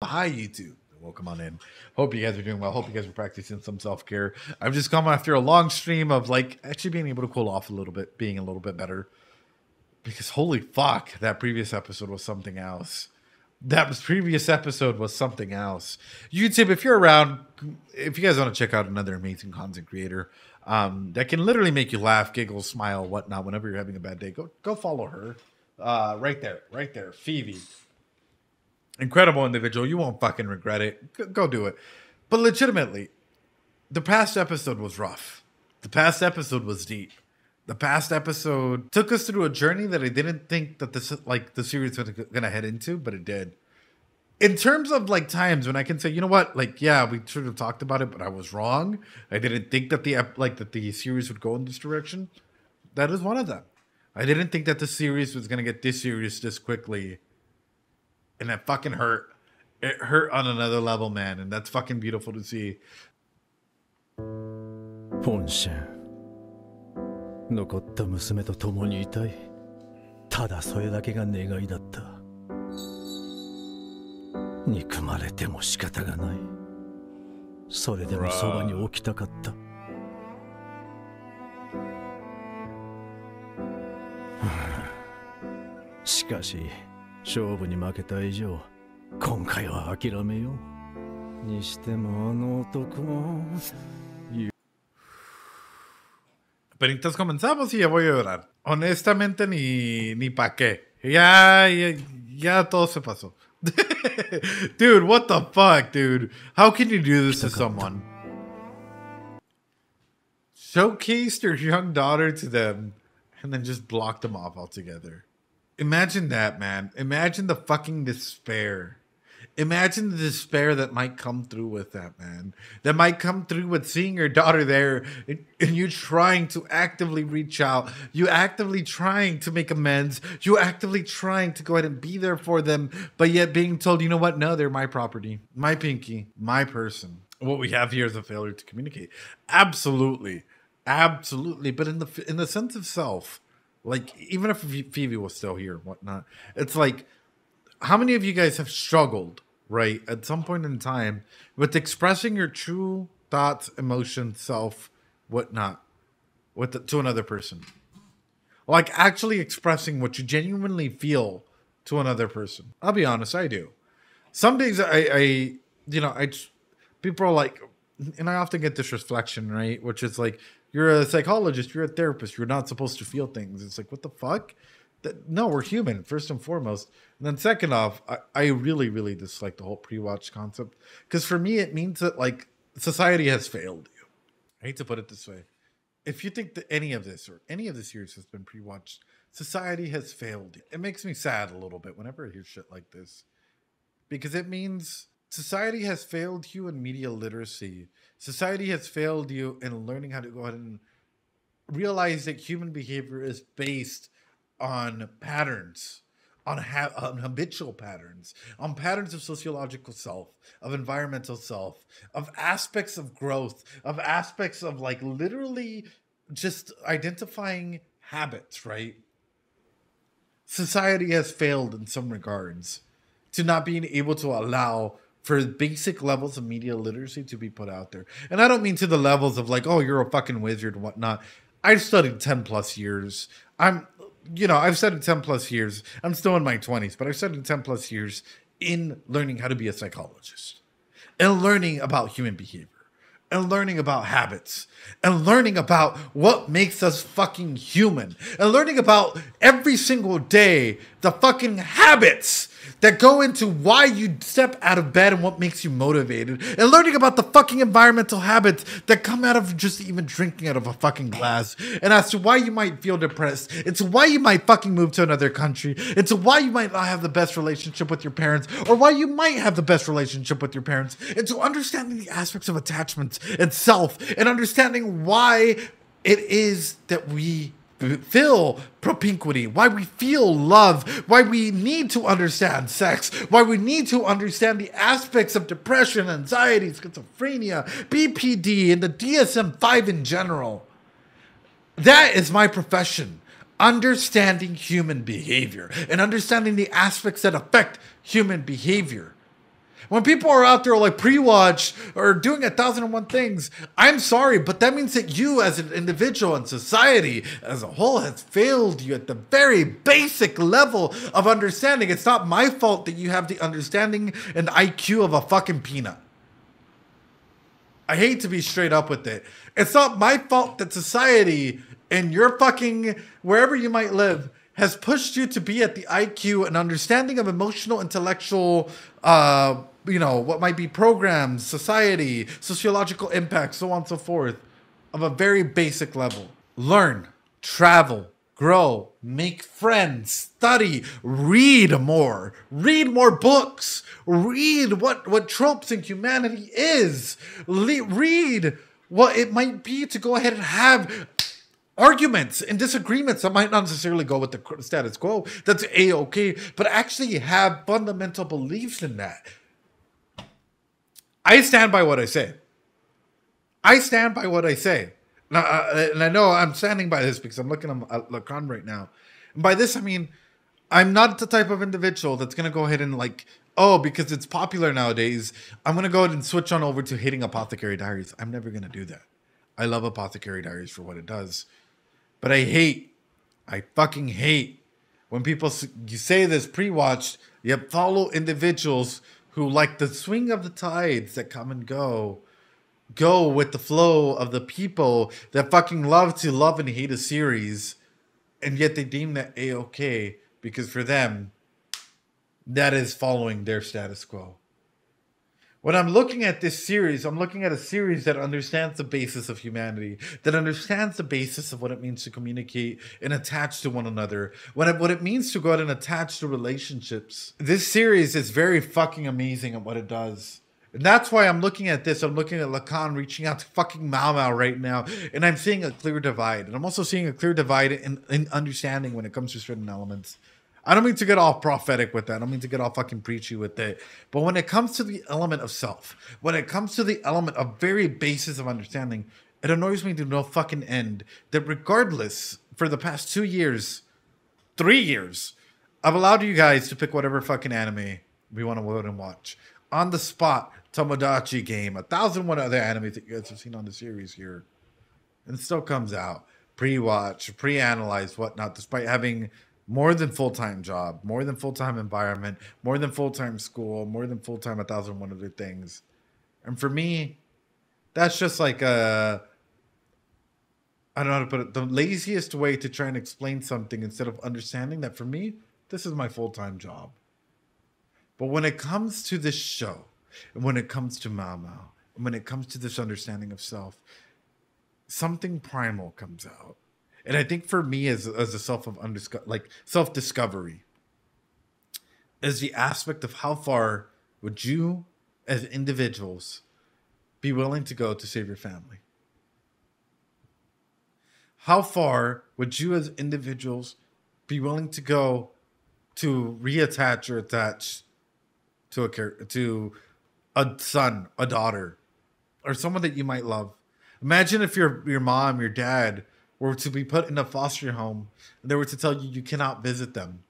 Hi, YouTube. Welcome on in. Hope you guys are doing well. Hope you guys are practicing some self-care. I've just come after a long stream of like actually being able to cool off a little bit, being a little bit better. Because holy fuck, that previous episode was something else. Previous episode was something else. YouTube, if you're around, if you guys want to check out another amazing content creator that can literally make you laugh, giggle, smile, whatnot, whenever you're having a bad day, go follow her. Right there, Phoebe. Incredible individual. You won't fucking regret it. Go do it. But legitimately, the past episode was rough. The past episode was deep. The past episode took us through a journey that I didn't think that the series was gonna head into, but it did. In terms of like times when I can say, you know what, like yeah, we should have talked about it, but I was wrong. I didn't think that the series would go in this direction. That is one of them. I didn't think that the series was gonna get this serious this quickly. And that fucking hurt. It hurt on another level, man. And that's fucking beautiful to see. 本心残った娘と共にいたい。ただそれだけが願いだった。憎まれても仕方がない。それでもそばに置きたかった。しかし勝負に負けた以上、今回は諦めよう。にしてもあの男も。Penitas, comenzamos y ya voy a llorar. Honestamente, ni pa' qué. Ya todo se pasó. Dude, what the fuck, dude? How can you do this to someone? Showcased your young daughter to them and then just blocked them off altogether. Imagine that, man. Imagine the fucking despair. Imagine the despair that might come through with that, man. That might come through with seeing your daughter there and you trying to actively reach out. You actively trying to make amends. You actively trying to go ahead and be there for them, but yet being told, you know what? No, they're my property. My pinky. My person. What we have here is a failure to communicate. Absolutely. Absolutely. But in the sense of self, like, even if Phoebe was still here and whatnot, it's like, how many of you guys have struggled, right, at some point in time with expressing your true thoughts, emotions, self, whatnot, to another person? Like, actually expressing what you genuinely feel to another person. I'll be honest, I do. Some days people are like, and I often get this reflection, right, which is like, you're a psychologist, you're a therapist, you're not supposed to feel things. It's like, what the fuck? No, we're human, first and foremost. And then second off, I really, really dislike the whole pre-watch concept. Because for me, it means that, like, society has failed you. I hate to put it this way. If you think that any of this or any of the series has been pre-watched, society has failed you. It makes me sad a little bit whenever I hear shit like this. Because it means society has failed you in media literacy. Society has failed you in learning how to go ahead and realize that human behavior is based on patterns, on habitual patterns, on patterns of sociological self, of environmental self, of aspects of growth, of aspects of like literally just identifying habits, right? Society has failed in some regards to not being able to allow for basic levels of media literacy to be put out there. And I don't mean to the levels of like, oh, you're a fucking wizard and whatnot. I've studied 10 plus years. I've studied 10 plus years. I'm still in my 20s, but I've studied 10 plus years in learning how to be a psychologist and learning about human behavior and learning about habits and learning about what makes us fucking human and learning about every single day the fucking habits that go into why you step out of bed and what makes you motivated, and learning about the fucking environmental habits that come out of just even drinking out of a fucking glass, and as to why you might feel depressed, it's why you might fucking move to another country, it's why you might not have the best relationship with your parents, or why you might have the best relationship with your parents, and so understanding the aspects of attachments and self, and understanding why it is that we feel propinquity, why we feel love, why we need to understand sex, why we need to understand the aspects of depression, anxiety, schizophrenia, BPD, and the DSM-5 in general. That is my profession. Understanding human behavior and understanding the aspects that affect human behavior. When people are out there like pre-watch or doing 1,001 things, I'm sorry, but that means that you as an individual and society as a whole has failed you at the very basic level of understanding. It's not my fault that you have the understanding and IQ of a fucking peanut. I hate to be straight up with it. It's not my fault that society and your fucking, wherever you might live, has pushed you to be at the IQ and understanding of emotional, intellectual, what might be programs, society, sociological impact, so on and so forth, of a very basic level. Learn, travel, grow, make friends, study, read more books, read what tropes in humanity is, read what it might be to go ahead and have arguments and disagreements that might not necessarily go with the status quo. That's A-okay, but actually have fundamental beliefs in that. I stand by what I say. I stand by what I say. Now, and I know I'm standing by this because I'm looking at Lacan right now. And by this, I mean, I'm not the type of individual that's going to go ahead and because it's popular nowadays, I'm going to go ahead and switch on over to hating Apothecary Diaries. I'm never going to do that. I love Apothecary Diaries for what it does. But I fucking hate when people, you say this pre-watched, yet follow individuals who like the swing of the tides that come and go with the flow of the people that fucking love to love and hate a series, and yet they deem that A-okay because for them, that is following their status quo. When I'm looking at this series, I'm looking at a series that understands the basis of humanity, that understands the basis of what it means to communicate and attach to one another, what it means to go out and attach to relationships. This series is very fucking amazing at what it does. And that's why I'm looking at this. I'm looking at Lacan reaching out to fucking Mau Mau right now, and I'm seeing a clear divide. And I'm also seeing a clear divide in understanding when it comes to certain elements. I don't mean to get all prophetic with that. I don't mean to get all fucking preachy with it. But when it comes to the element of self, when it comes to the element of very basis of understanding, it annoys me to no fucking end that regardless, for the past 2 years, 3 years, I've allowed you guys to pick whatever fucking anime we want to go and watch. On the spot, Tomodachi Game, 1,001 other animes that you guys have seen on the series here. And it still comes out. Pre-watch, pre-analyze, whatnot, despite having more than full-time job, more than full-time environment, more than full-time school, more than full-time 1,001 other things. And for me, that's just like I don't know how to put it, the laziest way to try and explain something instead of understanding that for me, this is my full-time job. But when it comes to this show, and when it comes to Mau Mau, and when it comes to this understanding of self, something primal comes out. And I think for me, as a self-discovery, is the aspect of how far would you, as individuals, be willing to go to save your family? How far would you, as individuals, be willing to go to reattach or attach to a son, a daughter, or someone that you might love? Imagine if your mom, your dad, were to be put in a foster home and they were to tell you you cannot visit them.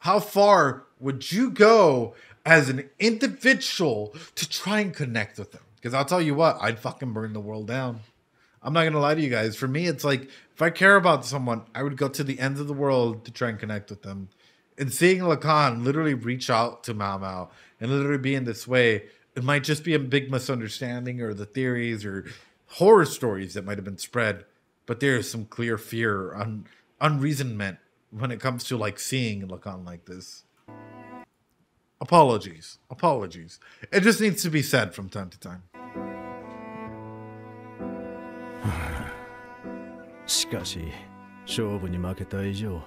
How far would you go as an individual to try and connect with them? Because I'll tell you what, I'd fucking burn the world down. I'm not going to lie to you guys. For me, it's like, if I care about someone, I would go to the ends of the world to try and connect with them. And seeing Lacan literally reach out to Mau Mau and literally be in this way, it might just be a big misunderstanding or the theories or horror stories that might have been spread, but there is some clear fear, unreasonment when it comes to seeing Lacan like this. Apologies. It just needs to be said from time to time. しかし勝負に負けた以上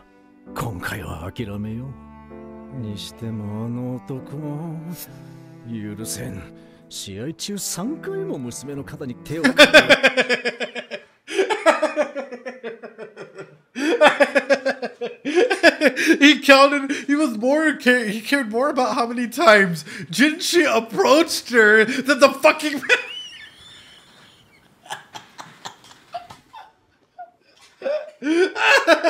今回は諦めようにしてもあの男許せん試合中3回も娘の肩に手をかけHe cared more about how many times Jinshi approached her than the fucking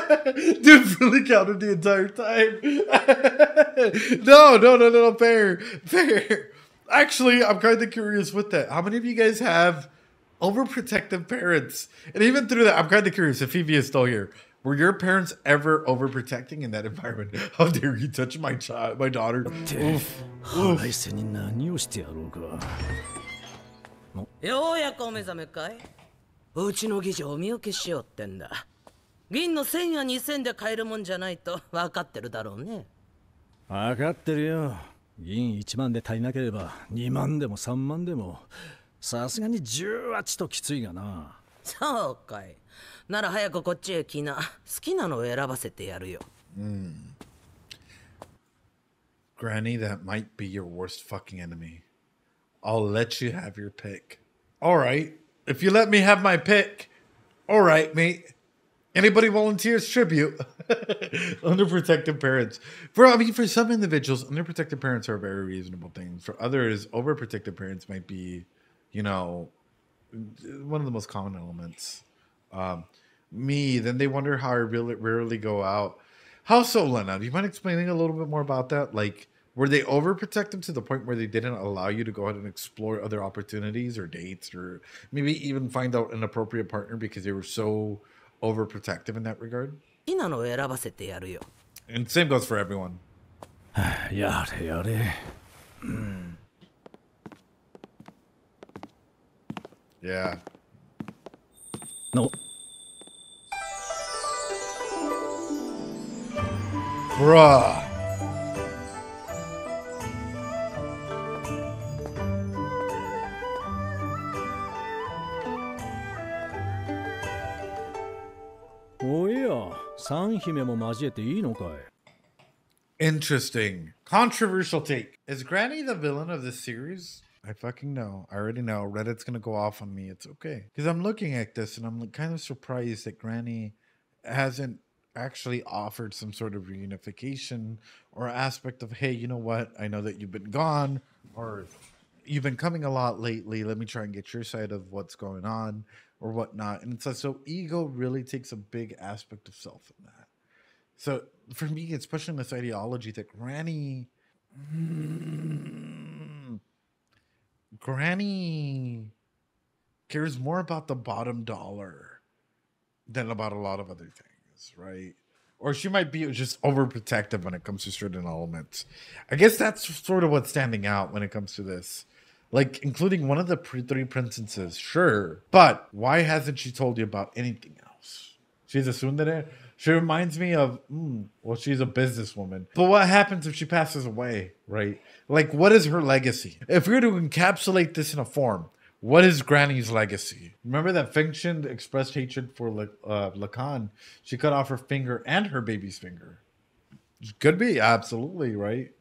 Dude really counted the entire time. No, fair. Actually, I'm kind of curious with that. How many of you guys have overprotective parents? And even through that, I'm kind of curious if Phoebe is still here. Were your parents ever overprotecting in that environment? How dare you touch my daughter? Oof. 腹いせに何をしてやろうか。ようやくお目覚めかい。うちの議長を身請けしようってんだ。銀の1000や2000で買えるもんじゃないと分かってるだろうね。分かってるよ。銀1万で足りなければ2万でも3万でもさすがに18ときついがな。そうかい。なら早くこっちへ来な。好きなのを選ばせてやるよ。Granny, that might be your worst fucking enemy. I'll let you have your pick. All right. If you let me have my pick. All right, mate. Anybody volunteers tribute? Underprotective parents. For some individuals, underprotective parents are a very reasonable thing. For others, overprotective parents might be, one of the most common elements. Then they wonder how I really rarely go out. How so, Lena? Do you mind explaining a little bit more about that? Like, were they overprotective to the point where they didn't allow you to go ahead and explore other opportunities or dates or maybe even find out an appropriate partner because they were so overprotective in that regard? And same goes for everyone. やれやれ。Yeah. No. Bruh. Oh yeah, 三姫も交えていいのかい? Interesting. Controversial take. Is Granny the villain of this series? I fucking know. I already know. Reddit's gonna go off on me. It's okay. Because I'm looking at this and I'm kind of surprised that Granny hasn't actually offered some sort of reunification or aspect of, hey, you know what? I know that you've been gone or you've been coming a lot lately. Let me try and get your side of what's going on or whatnot. And it's like, so ego really takes a big aspect of self in that. So for me, it's pushing this ideology that Granny cares more about the bottom dollar than about a lot of other things, right? Or she might be just overprotective when it comes to certain elements. I guess that's sort of what's standing out when it comes to this. Like, including one of the three princesses, sure. But why hasn't she told you about anything else? She's a tsundere. She reminds me of, well, she's a businesswoman. But what happens if she passes away, right? Like, what is her legacy? If we were to encapsulate this in a form, what is Granny's legacy? Remember that Fengchen expressed hatred for Lacan? She cut off her finger and her baby's finger. Could be, absolutely, right?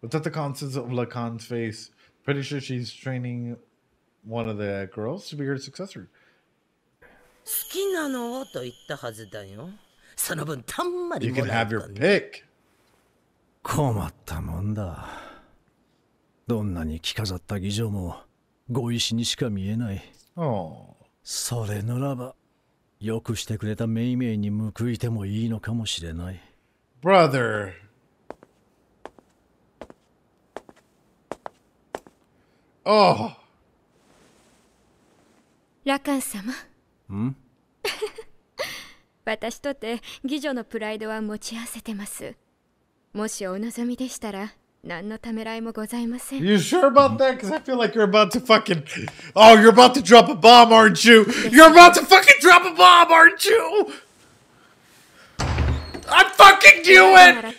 What's at the constants of Lacan's face? Pretty sure she's training one of the girls to be her successor. You can have your pick. 困ったもんだ。どんなに着飾った儀仗もご意志にしか見えない。それならば、よくしてくれたメイメイに報いてもいいのかもしれない。Brother. Oh. ラカン様。ん？私とて義女のプライドは持ち合わせてます。もしお望みでしたら何のためらいもございません。You sure about that? Because I feel like you're about to fucking... Oh, you're about to drop a bomb, aren't you? You're about to fucking drop a bomb, aren't you? I fucking knew it!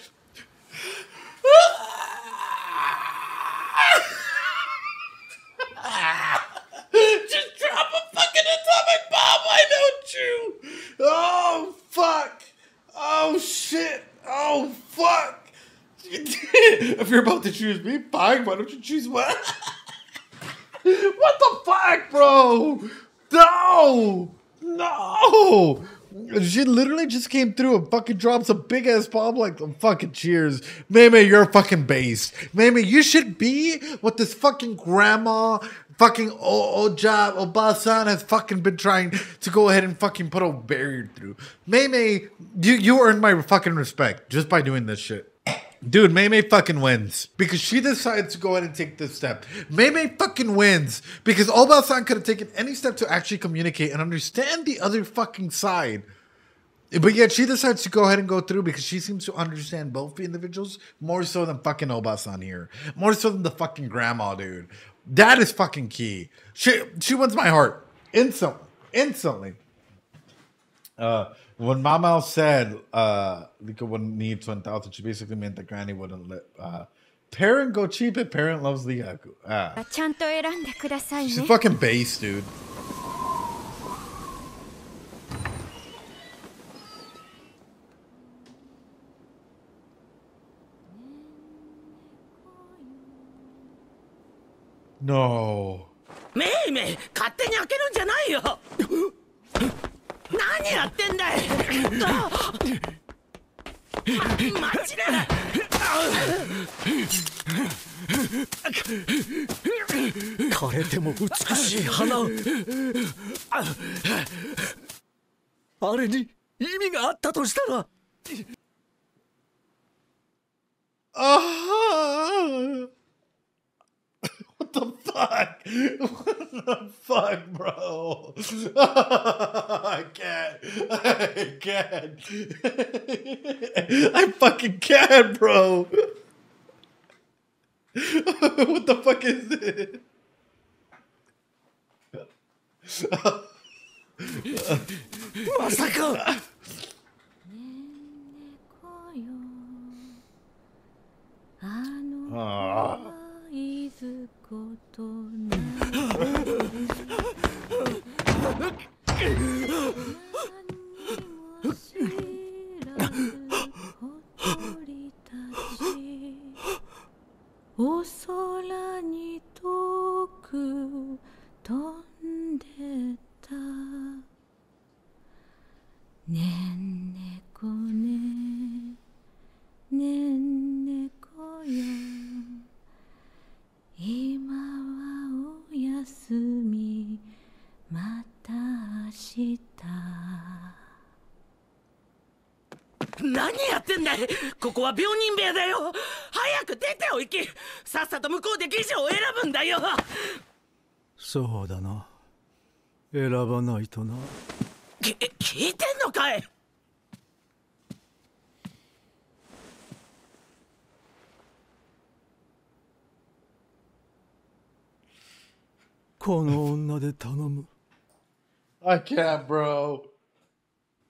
Just drop a fucking atomic bomb, why don't you? Oh, fuck. Oh, shit. Oh, fuck. If you're about to choose me, fine, why don't you choose what? What the fuck, bro? No! No! She literally just came through and fucking drops a big ass bomb like fucking cheers. Meme, you're a fucking beast. Meme, you should be what this fucking grandma fucking Oba-san has fucking been trying to go ahead and fucking put a barrier through. Meme, you earned my fucking respect just by doing this shit. Dude, Mei fucking wins because she decides to go ahead and take this step. Mei fucking wins because Oba-san could have taken any step to actually communicate and understand the other fucking side. But yet she decides to go ahead and go through because she seems to understand both the individuals more so than fucking Oba-san here. More so than the fucking grandma, dude. That is fucking key. She wins my heart. Instantly. When Mama said Liko wouldn't need 1,000, she basically meant that Granny wouldn't let parent go cheap if parent loves Liaku. She's fucking base, dude. No. めいめい勝手に開けるんじゃないよ。何やってんだい。待ちな。枯れても美しい花。あれに意味があったとしたら。What the fuck? What the fuck, bro? I can't. I fucking can't, bro. What the fuck is it? Masaka!何やってんだい。ここは病人部屋だよ。早く出てお行き。さっさと向こうで議長を選ぶんだよ。そうだな。選ばないとな。聞いてんのかい。この女で頼む。I can't, bro.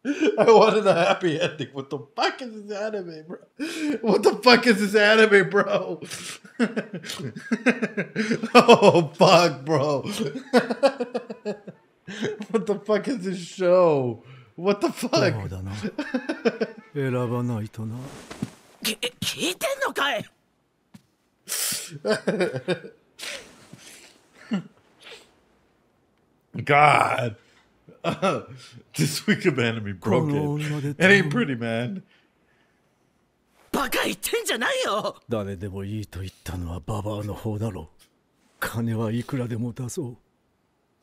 I wanted a happy ending. What the fuck is this anime, bro? What the fuck is this anime, bro? Oh, fuck, bro. What the fuck is this show? What the fuck? そうだな。選ばないとな。聞いてんのかい。God. This week of anime broke it. It ain't pretty, man. バカ言ってんじゃないよ。誰でもいいと言ったのはババアの方だろう。金はいくらでも出そう。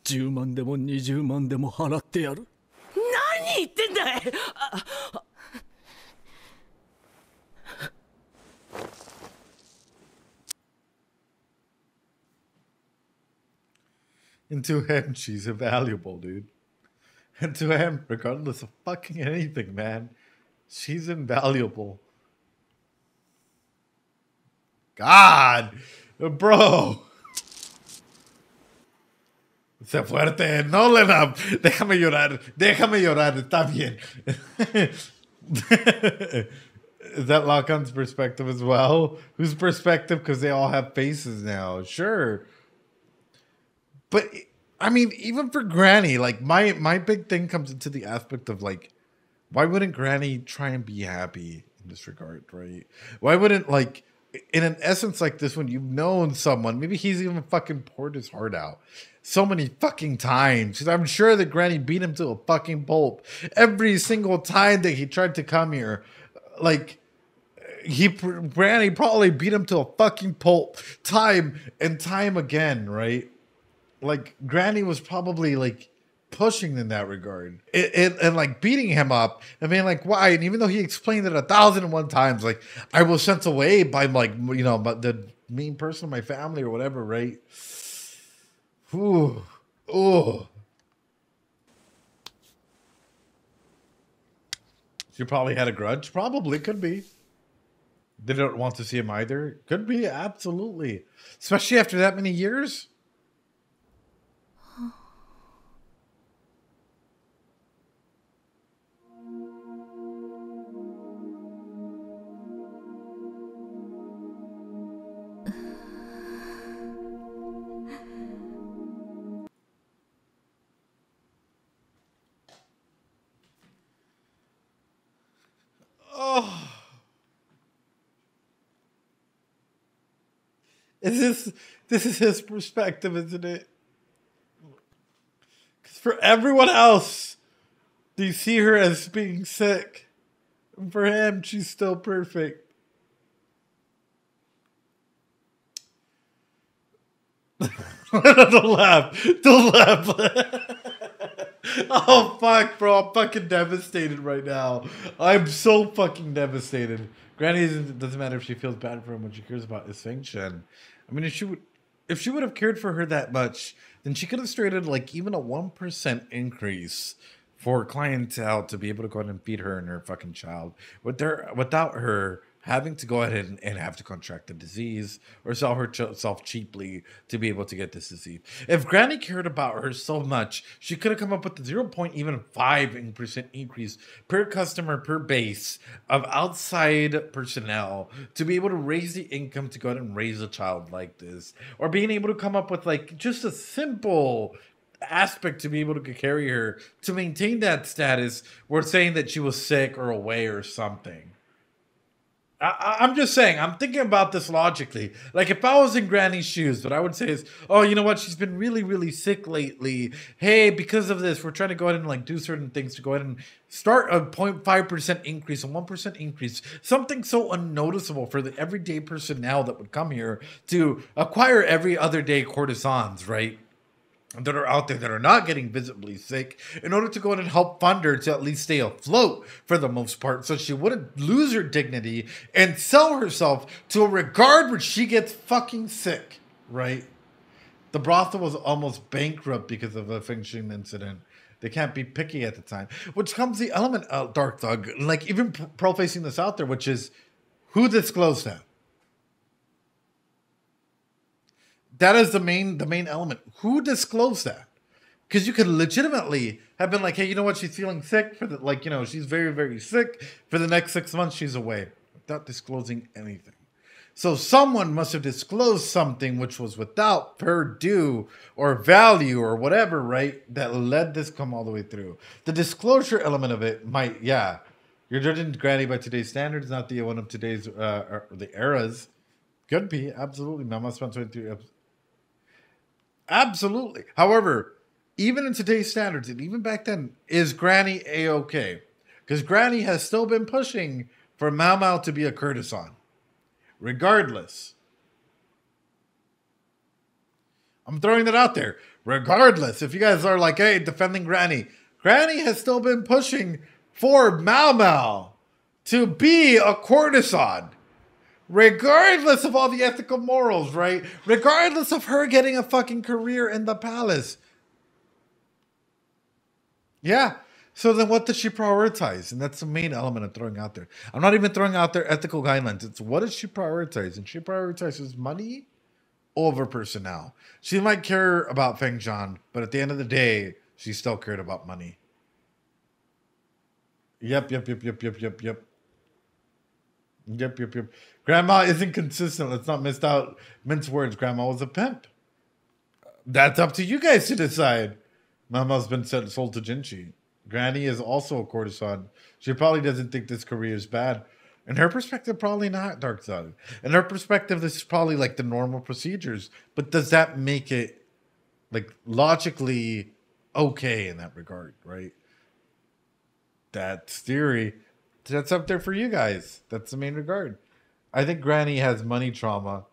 10万でも20万でも払ってやる。何言ってんだい。And to him, she's invaluable, dude. And to him, regardless of fucking anything, man, she's invaluable. God, bro. Sé fuerte, no, Lena. Déjame llorar, está bien. Is that Lakan's perspective as well? Whose perspective? Because they all have faces now. Sure. But I mean, even for Granny, like my big thing comes into the aspect of like, why wouldn't Granny try and be happy in this regard, right? Why wouldn't like in an essence like this, when you've known someone, maybe he's even fucking poured his heart out so many fucking times. 'Cause I'm sure that Granny beat him to a fucking pulp every single time that he tried to come here. Like, Granny probably beat him to a fucking pulp time and time again, right? Like, Granny was probably like pushing in that regard and like beating him up. I mean, like, why? And even though he explained it 1,001 times, like, I was sent away by, like, you know, but the mean person in my family or whatever, right? Ooh, oh. She probably had a grudge. Probably, could be. They don't want to see him either. Could be, absolutely. Especially after that many years. Oh. This is his perspective, isn't it? Because for everyone else, they see her as being sick. And for him, she's still perfect. Don't laugh. Don't laugh. Oh, fuck, bro. I'm fucking devastated right now. I'm so fucking devastated. Granny doesn't matter if she feels bad for him. What she cares about is Feng Shen. I mean, if she would have cared for her that much, then she could have started like even a 1% increase for clientele to be able to go ahead and feed her and her fucking child without her having to go ahead and have to contract the disease or sell herself cheaply to be able to get this disease. If Granny cared about her so much, she could have come up with the 0.5% increase per customer per base of outside personnel to be able to raise the income to go ahead and raise a child like this, or being able to come up with like just a simple aspect to be able to carry her to maintain that status. We're saying that she was sick or away or something. I'm just saying, I'm thinking about this logically. Like, if I was in Granny's shoes, what I would say is, oh, you know what? She's been really, really sick lately. Hey, because of this, we're trying to go ahead and like do certain things to go ahead and start a 0.5% increase, a 1% increase. Something so unnoticeable for the everyday personnel that would come here to acquire every other day courtesans, right? That are out there that are not getting visibly sick, in order to go in and help fund her to at least stay afloat for the most part, so she wouldn't lose her dignity and sell herself to a regard where she gets fucking sick, right? The brothel was almost bankrupt because of a Feng Shen incident. They can't be picky at the time, which comes the element of Dark Thug, like even pro-facing this out there, which is, who disclosed that? That is the main element. Who disclosed that? Because you could legitimately have been like, hey, you know what? She's feeling sick for the, like, you know, she's very, very sick. For the next 6 months, she's away, without disclosing anything. So someone must have disclosed something which was without her due or value or whatever, right? That led this come all the way through. The disclosure element of it might, yeah. You're judging Granny by today's standards, not the one of today's, the eras. Could be, absolutely. Mama spent 23 episodes. Absolutely. However, even in today's standards, and even back then, is Granny A-okay? Because Granny has still been pushing for Mau Mau to be a courtesan. Regardless. I'm throwing that out there. Regardless, if you guys are like, hey, defending Granny, Granny has still been pushing for Mau Mau to be a courtesan. Regardless of all the ethical morals, right? Regardless of her getting a fucking career in the palace. Yeah. So then what does she prioritize? And that's the main element of throwing out there. I'm not even throwing out there ethical guidelines. It's what does she prioritize? And she prioritizes money over personnel. She might care about Feng Shan, but at the end of the day, she still cared about money. Yep. Grandma isn't consistent. Let's not mince words. Grandma was a pimp. That's up to you guys to decide. Mama's been sold to Jinchi. Granny is also a courtesan. She probably doesn't think this career is bad. In her perspective, probably not dark side. In her perspective, this is probably like the normal procedures. But does that make it like logically okay in that regard, right? That's theory. That's up there for you guys. That's the main regard. I think Granny has money trauma.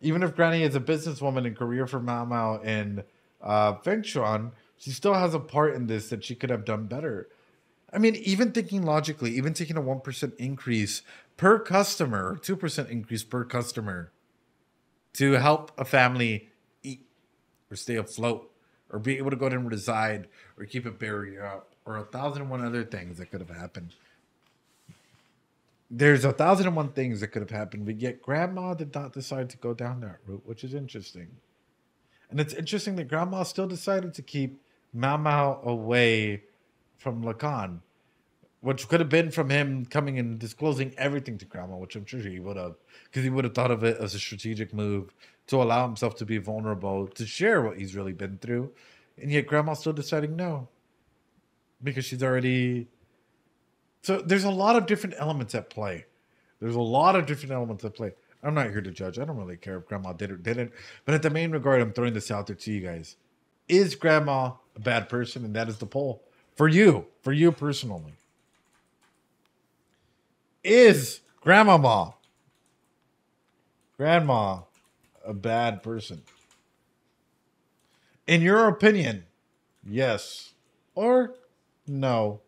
Even if Granny is a businesswoman in career for Mao Mao and Feng Shuan, she still has a part in this that she could have done better. I mean, even thinking logically, even taking a 1% increase per customer, or 2% increase per customer to help a family eat or stay afloat or be able to go there and reside or keep a barrier up or 1,001 other things that could have happened. There's 1,001 things that could have happened, but yet Grandma did not decide to go down that route, which is interesting. And it's interesting that Grandma still decided to keep Mao Mao away from Lacan, which could have been from him coming and disclosing everything to Grandma, which I'm sure he would have, because he would have thought of it as a strategic move to allow himself to be vulnerable, to share what he's really been through. And yet Grandma's still deciding no, because she's already... So there's a lot of different elements at play. There's a lot of different elements at play. I'm not here to judge. I don't really care if Grandma did or didn't. But at the main regard, I'm throwing this out there to you guys. Is Grandma a bad person? And that is the poll. For you personally. Is Grandma a bad person? In your opinion, yes or no?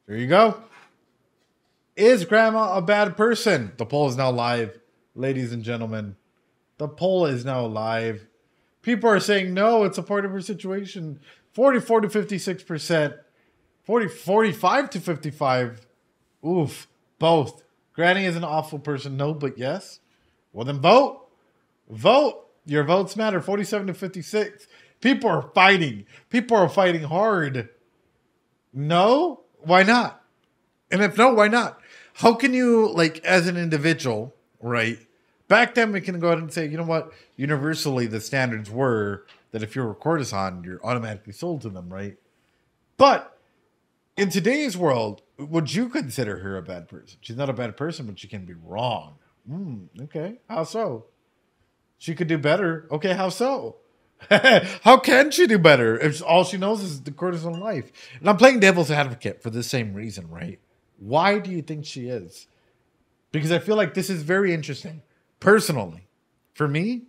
There you go. Is Grandma a bad person? The poll is now live, ladies and gentlemen. The poll is now live. People are saying no, it's a part of her situation. 44 to 56%. 45 to 55. Oof. Both. Granny is an awful person. No, but yes. Well, then vote. Vote. Your votes matter. 47 to 56. People are fighting. People are fighting hard. No? Why not? And if no, why not? How can you, like, as an individual, right? Back then, we can go ahead and say, you know what? Universally, the standards were that if you're a courtesan, you're automatically sold to them, right? But in today's world, would you consider her a bad person? She's not a bad person, but she can be wrong. Okay. How so? She could do better. Okay, how so? How can she do better if all she knows is the courtesan life? And I'm playing devil's advocate for the same reason, right? Why do you think she is? Because I feel like this is very interesting. Personally, for me,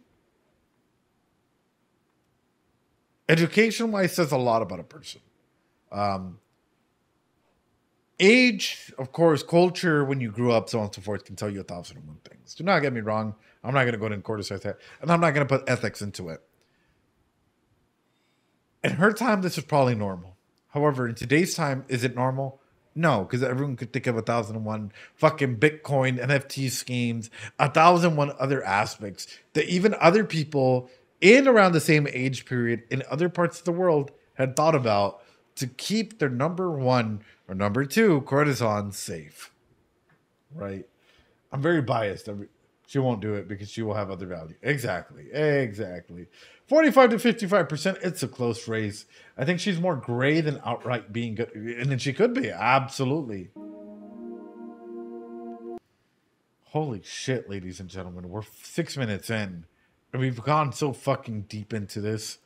education-wise says a lot about a person. Age, of course, culture, when you grew up, so on and so forth, can tell you 1,001 things. Do not get me wrong. I'm not going to go and criticize that. And I'm not going to put ethics into it. In her time, this is probably normal. However, in today's time, is it normal? No, because everyone could think of 1,001 fucking Bitcoin, NFT schemes, 1,001 other aspects that even other people in around the same age period in other parts of the world had thought about to keep their number one or number two courtesans safe. Right? I'm very biased. She won't do it because she will have other value. Exactly. 45 to 55%. It's a close race. I think she's more gray than outright being good. And then she could be. Absolutely. Holy shit, ladies and gentlemen. We're 6 minutes in. And we've gone so fucking deep into this.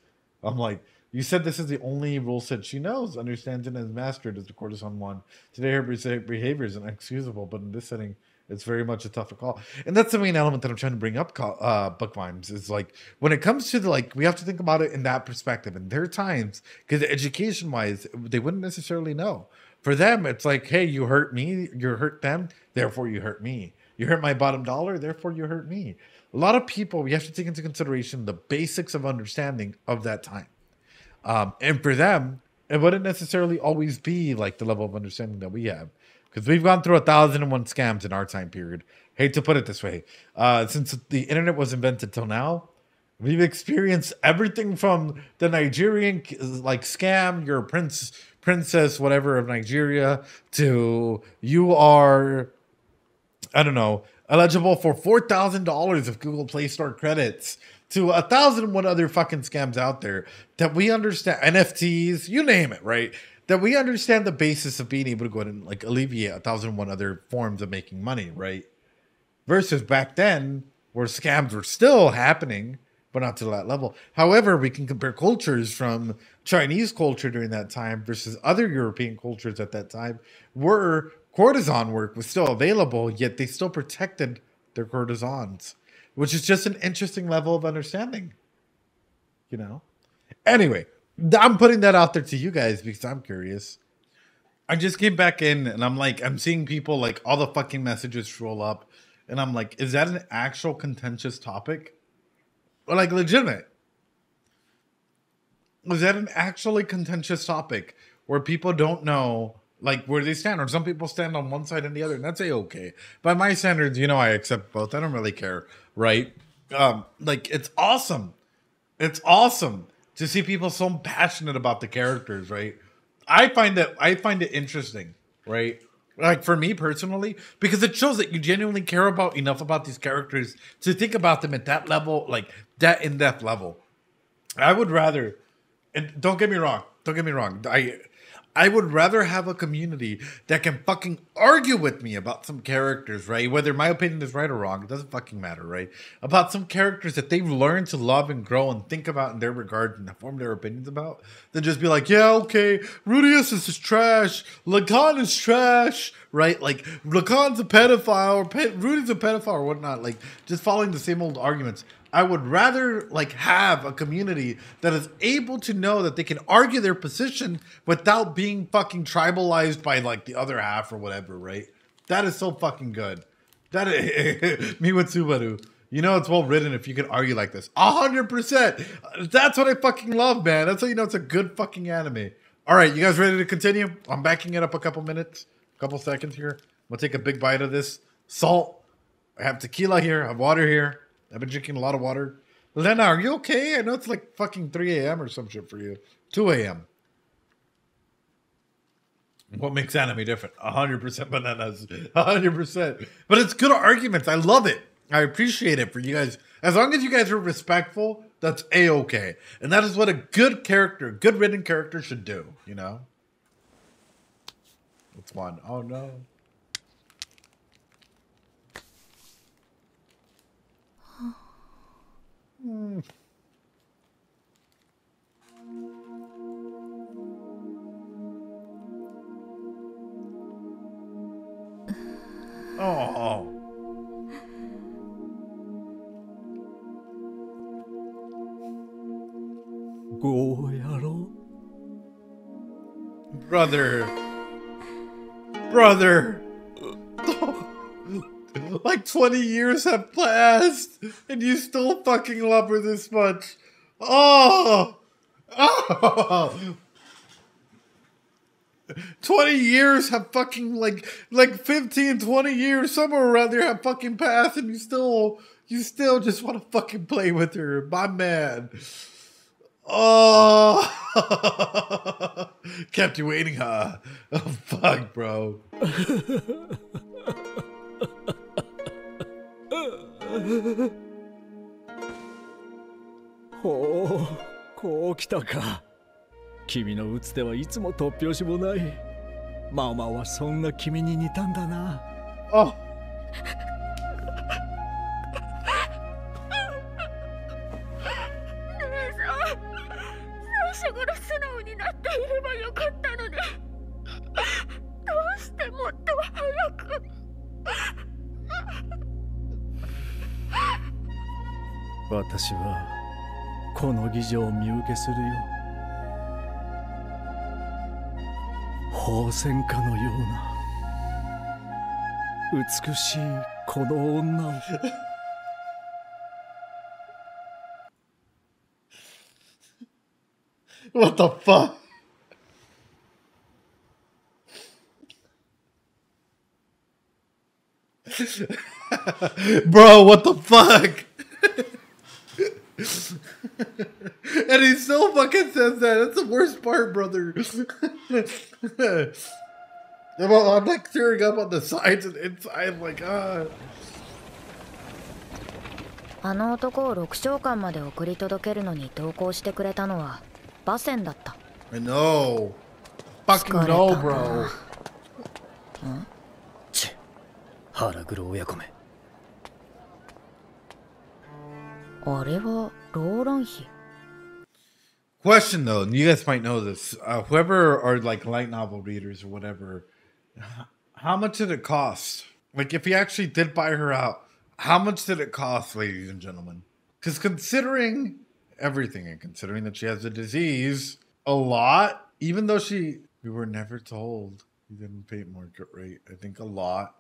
I'm like, you said this is the only rule set she knows, understands, and has mastered as the courtesan one. Today her behavior is inexcusable, but in this setting, it's very much a tougher call. And that's the main element that I'm trying to bring up, Book Vibes, is like, when it comes to the, like, we have to think about it in that perspective. And there are times, because education-wise, they wouldn't necessarily know. For them, it's like, hey, you hurt me, you hurt them, therefore you hurt me. You hurt my bottom dollar, therefore you hurt me. A lot of people, we have to take into consideration the basics of understanding of that time. And for them, it wouldn't necessarily always be like the level of understanding that we have. Because we've gone through 1,001 scams in our time period. Hate to put it this way. Since the internet was invented till now, we've experienced everything from the Nigerian like scam, you're a princess, whatever, of Nigeria, to you are, I don't know, eligible for $4,000 of Google Play Store credits, to 1,001 other fucking scams out there that we understand, NFTs, you name it, right? that we understand the basis of being able to go ahead and like alleviate 1,001 other forms of making money, right? Versus back then, where scams were still happening, but not to that level. However, we can compare cultures from Chinese culture during that time versus other European cultures at that time, where courtesan work was still available, yet they still protected their courtesans, which is just an interesting level of understanding, you know? Anyway, I'm putting that out there to you guys because I'm curious. I just came back in and I'm like, I'm seeing people like all the fucking messages roll up. And I'm like, is that an actual contentious topic? Or like legitimate? Was that an actually contentious topic where people don't know like where they stand? Or some people stand on one side and the other, and that's okay. By my standards, you know, I accept both. I don't really care, right? Like it's awesome. It's awesome to see people so passionate about the characters, right? I find it interesting, right? Like for me personally, because it shows that you genuinely care about enough about these characters to think about them at that level, like that in-depth level. I would rather, and don't get me wrong, I would rather have a community that can fucking argue with me about some characters, right? Whether my opinion is right or wrong, it doesn't fucking matter, right? About some characters that they've learned to love and grow and think about in their regard and form their opinions about, than just be like, yeah, okay, Rudius is trash, Lacan is trash, right? Like, Lacan's a pedophile, or Rudy's a pedophile, or whatnot. Like, just following the same old arguments. I would rather like have a community that is able to know that they can argue their position without being fucking tribalized by like the other half or whatever, right? That is so fucking good. That is me with Subaru. You know it's well written if you can argue like this. 100%. That's what I fucking love, man. That's how you know it's a good fucking anime. All right, you guys ready to continue? I'm backing it up a couple minutes, a couple seconds here. I'm gonna take a big bite of this salt. I have tequila here. I have water here. I've been drinking a lot of water. Lena, are you okay? I know it's like fucking 3 a.m. or some shit for you. 2 a.m. What makes anime different? 100% bananas. 100%. But it's good arguments. I love it. I appreciate it for you guys. As long as you guys are respectful, that's A-okay. And that is what a good character, good written character should do, you know? It's one. Oh, no. Oh. Brother. Like 20 years have passed and you still fucking love her this much. Oh. 20 years have fucking like 15, 20 years somewhere around there have fucking passed and you still just want to fucking play with her. My man. Oh. Kept you waiting, huh? Oh, fuck, bro. ほう、こう来たか。君の打つ手はいつも突拍子もない。マオマオはそんな君に似たんだな。あ。姉さん、最初から素直になっていればよかったのに。どうしてもっと早く。私はこの義情を見受けするよ。鳳仙花のような美しいこの女を。What the fuck? Bro, what the fuck? And he still fucking says that. That's the worst part, brother. I'm like tearing up on the sides and inside, like, ah. あの男を6召喚まで送り届けるのに同行してくれたのはバセンだった。I know. fucking know, bro. チッ腹黒親子め。あれはローラン妃。 Question though, and you guys might know this. Whoever are like light novel readers or whatever, how much did it cost? Like, if he actually did buy her out, how much did it cost, ladies and gentlemen? Because considering everything and considering that she has a disease, a lot, even though we were never told he didn't pay market rate. I think a lot.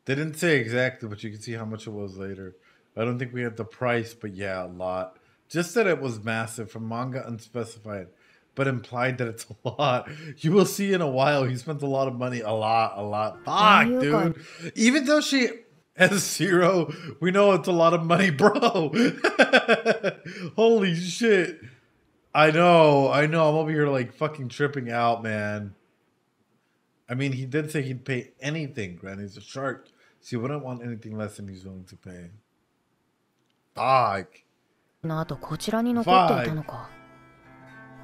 They didn't say exactly, but you can see how much it was later. I don't think we had the price, but yeah, a lot. Just that it was massive from manga unspecified, but implied that it's a lot. You will see in a while he spent a lot of money. A lot. Fuck, dude. Even though she has 0, we know it's a lot of money, bro. Holy shit. I know. I'm over here like fucking tripping out, man. I mean, he did say he'd pay anything, Granny. He's a shark. So he wouldn't want anything less than he's willing to pay. Fuck. の後こちらに残っていたのか。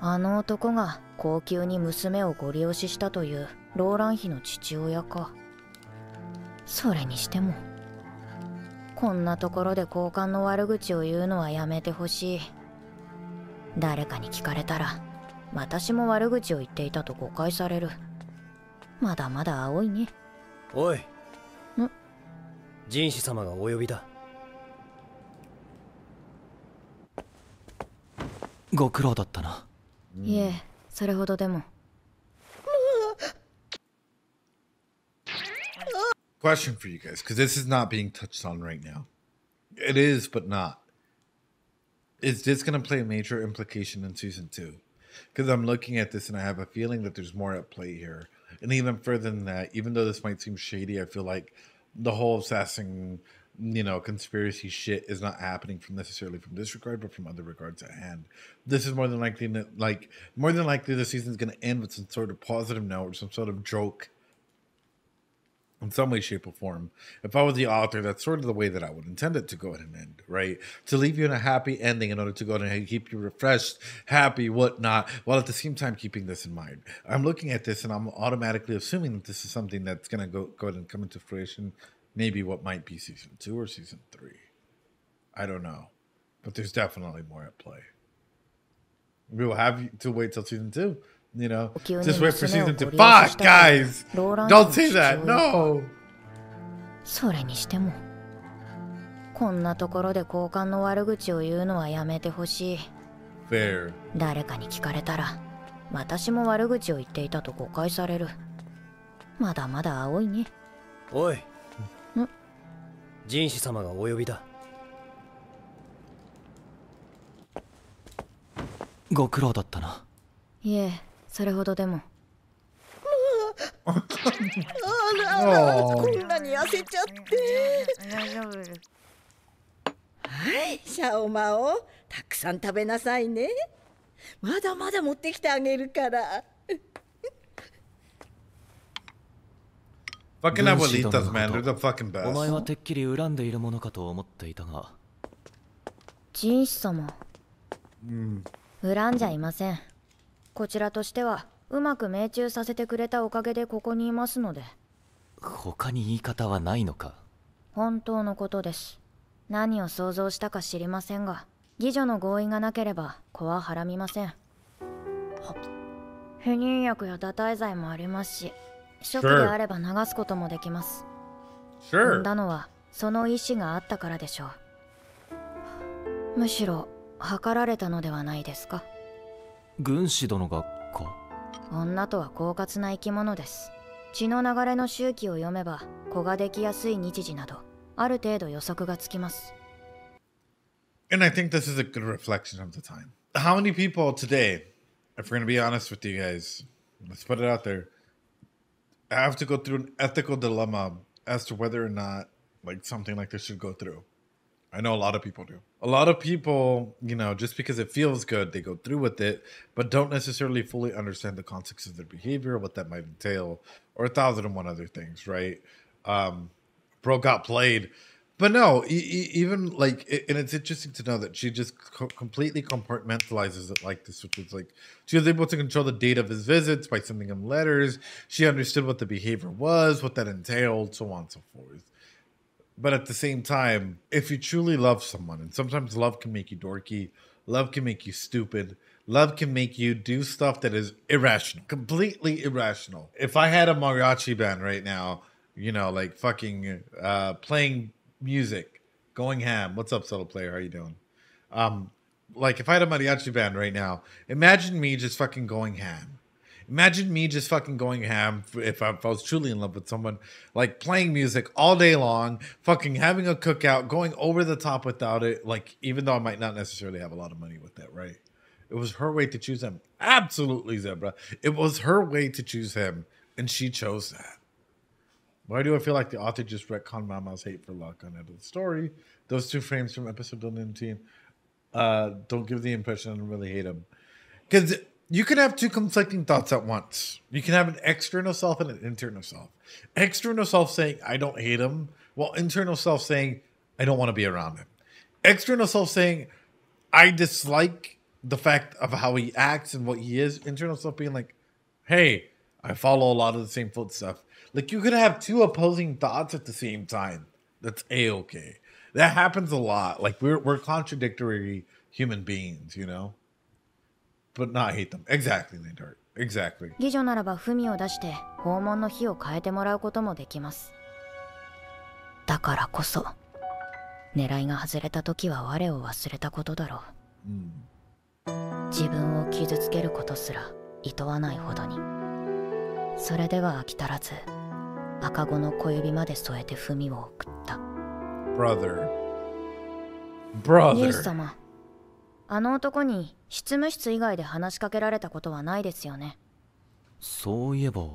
あの男が高級に娘をご利用ししたというローラン妃の父親か。それにしてもこんなところで交換の悪口を言うのはやめてほしい。誰かに聞かれたら私も悪口を言っていたと誤解される。まだまだ青いね。おい。人士様がお呼びだ。ご苦労だったな。いえ、それほどでも。Question for you guys, because this is not being touched on right now. It is, but not. Is this going to play a major implication in season 2? Because I'm looking at this and I have a feeling that there's more at play here. And even further than that, even though this might seem shady, I feel like the whole assassin, conspiracy shit is not happening necessarily from this regard, but from other regards at hand. This is more than likely the season's going to end with some sort of positive note or some sort of joke in some way, shape, or form. If I was the author, that's sort of the way that I would intend it to go ahead and end, right? To leave you in a happy ending in order to go ahead and keep you refreshed, happy, whatnot, while at the same time keeping this in mind. I'm looking at this and I'm automatically assuming that this is something that's going to go ahead and come into fruition. Maybe what might be season 2 or season 3. I don't know. But there's definitely more at play. We will have to wait till season 2. Just wait for season 2. Fuck, guys! Don't say that! No! それにしてもこんなところで交換の悪口を言うのはやめてほしい。Fair. 誰かに聞かれたら私も悪口を言っていたと誤解される。まだまだ青いね。おい。人士様がお呼びだ。ご苦労だったな。いえ、それほどでも。あら、こんなに痩せちゃって。大丈夫です。はい、シャオマオ、たくさん食べなさいね。まだまだ持ってきてあげるから。Fucking abuelitas, man. They're the fucking best. お前はてっきり恨んでいるものかと思っていたが。人士様。恨んじゃいません。こちらとしてはうまく命中させてくれたおかげでここにいますので。他に言い方はないのか。本当のことです。何を想像したか知りませんが、義女の合意がなければ子ははらみません。不妊薬や堕胎剤もありますし、初期であれば流すこともできます。産んだのはその意思があったからでしょう。むしろ図られたのではないですか。軍師殿がか。女とは狡猾な生き物です。血の流れの周期を読めば子ができやすい日時などある程度予測がつきます。And I think this is a good reflection of the time. How many people today, if we're going to be honest with you guys, let's put it out there, have to go through an ethical dilemma as to whether or not something like this should go through? I know a lot of people do. A lot of people, just because it feels good, they go through with it, but don't necessarily fully understand the context of their behavior, what that might entail, or 1,001 other things, right? Bro got played. But no, even like, and it's interesting to know that she just completely compartmentalizes it like this, which is like she was able to control the date of his visits by sending him letters. She understood what the behavior was, what that entailed, so on and so forth. But at the same time, if you truly love someone, and sometimes love can make you dorky, love can make you stupid, love can make you do stuff that is irrational, completely irrational. If I had a mariachi band right now, you know, like fucking playing music, going ham. What's up, Subtle Player? How you doing? Like if I had a mariachi band right now, imagine me just fucking going ham. Imagine me just fucking going ham if I was truly in love with someone, like playing music all day long, fucking having a cookout, going over the top without it. Like, even though I might not necessarily have a lot of money with that, right? It was her way to choose him. Absolutely, Zebra. It was her way to choose him, and she chose that. Why do I feel like the author just retconned Mama's hate for Lakan out of the story? Those two frames from episode 19 don't give the impression I don't really hate him. Because you can have two conflicting thoughts at once. You can have an external self and an internal self. External self saying, I don't hate him, while internal self saying, I don't want to be around him. External self saying, I dislike the fact of how he acts and what he is. Internal self being like, hey, I follow a lot of the same foot stuff. Like, you could have two opposing thoughts at the same time. That's A-okay. That happens a lot. Like, we're contradictory human beings, you know? But not hate them. Exactly, Lindart. Exactly. 義女ならば文を出して訪問の日を変えてもらうこともできます。だからこそ狙いが外れた時は我を忘れたことだろう。自分を傷つけることすら厭わないほどに。それでは飽き足らず赤子の小指まで添えて文を送った。Brother. ジンス様、あの男に執務室以外で話しかけられたことはないですよね。そういえば。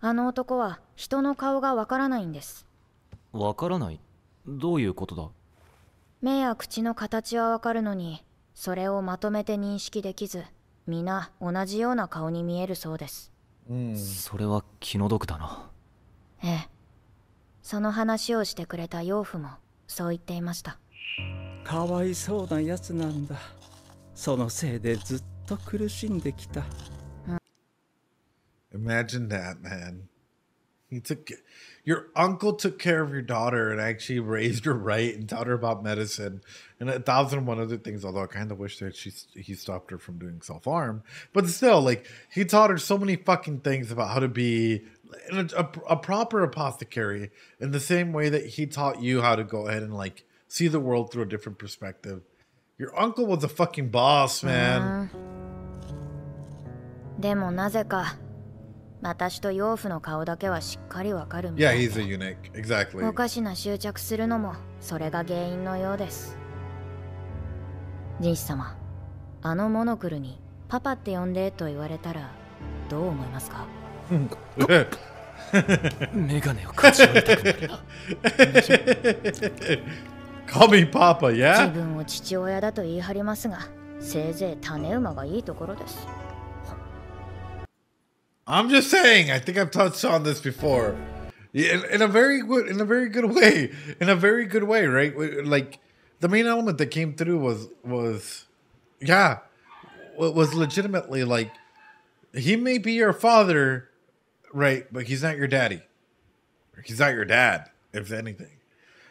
あの男は人の顔がわからないんです。わからない？どういうことだ？目や口の形はわかるのに、それをまとめて認識できず、皆同じような顔に見えるそうです。それは気の毒だな。ええ。その話をしてくれた養父もそう言っていました。かわいそうなやつなんだ。そのせいでずっと苦しんできた。Imagine that, man. Your uncle took care of your daughter and actually raised her right and taught her about medicine and 1,001 other things. Although I kind of wish that he stopped her from doing self-harm, but still, like, he taught her so many fucking things about how to be a proper apothecary in the same way that he taught you how to go ahead and like see the world through a different perspective. Your uncle was a fucking boss, man. でもなぜか私と養父の顔だけはしっかりわかるみたいで。Yeah, he's a eunuch. Exactly. おかしな執着するのもそれが原因のようです。ジンシ様、あのモノクルにパパって呼んでと言われたらどう思いますか？メガネをかち割りたくなるな。Call me Papa, yeah? 自分を父親だと言い張りますが、せいぜい種馬がいいところです。I'm just saying. I think I've touched on this before, in a very good way, right? Like the main element that came through was legitimately like he may be your father, right? But he's not your daddy. He's not your dad, if anything.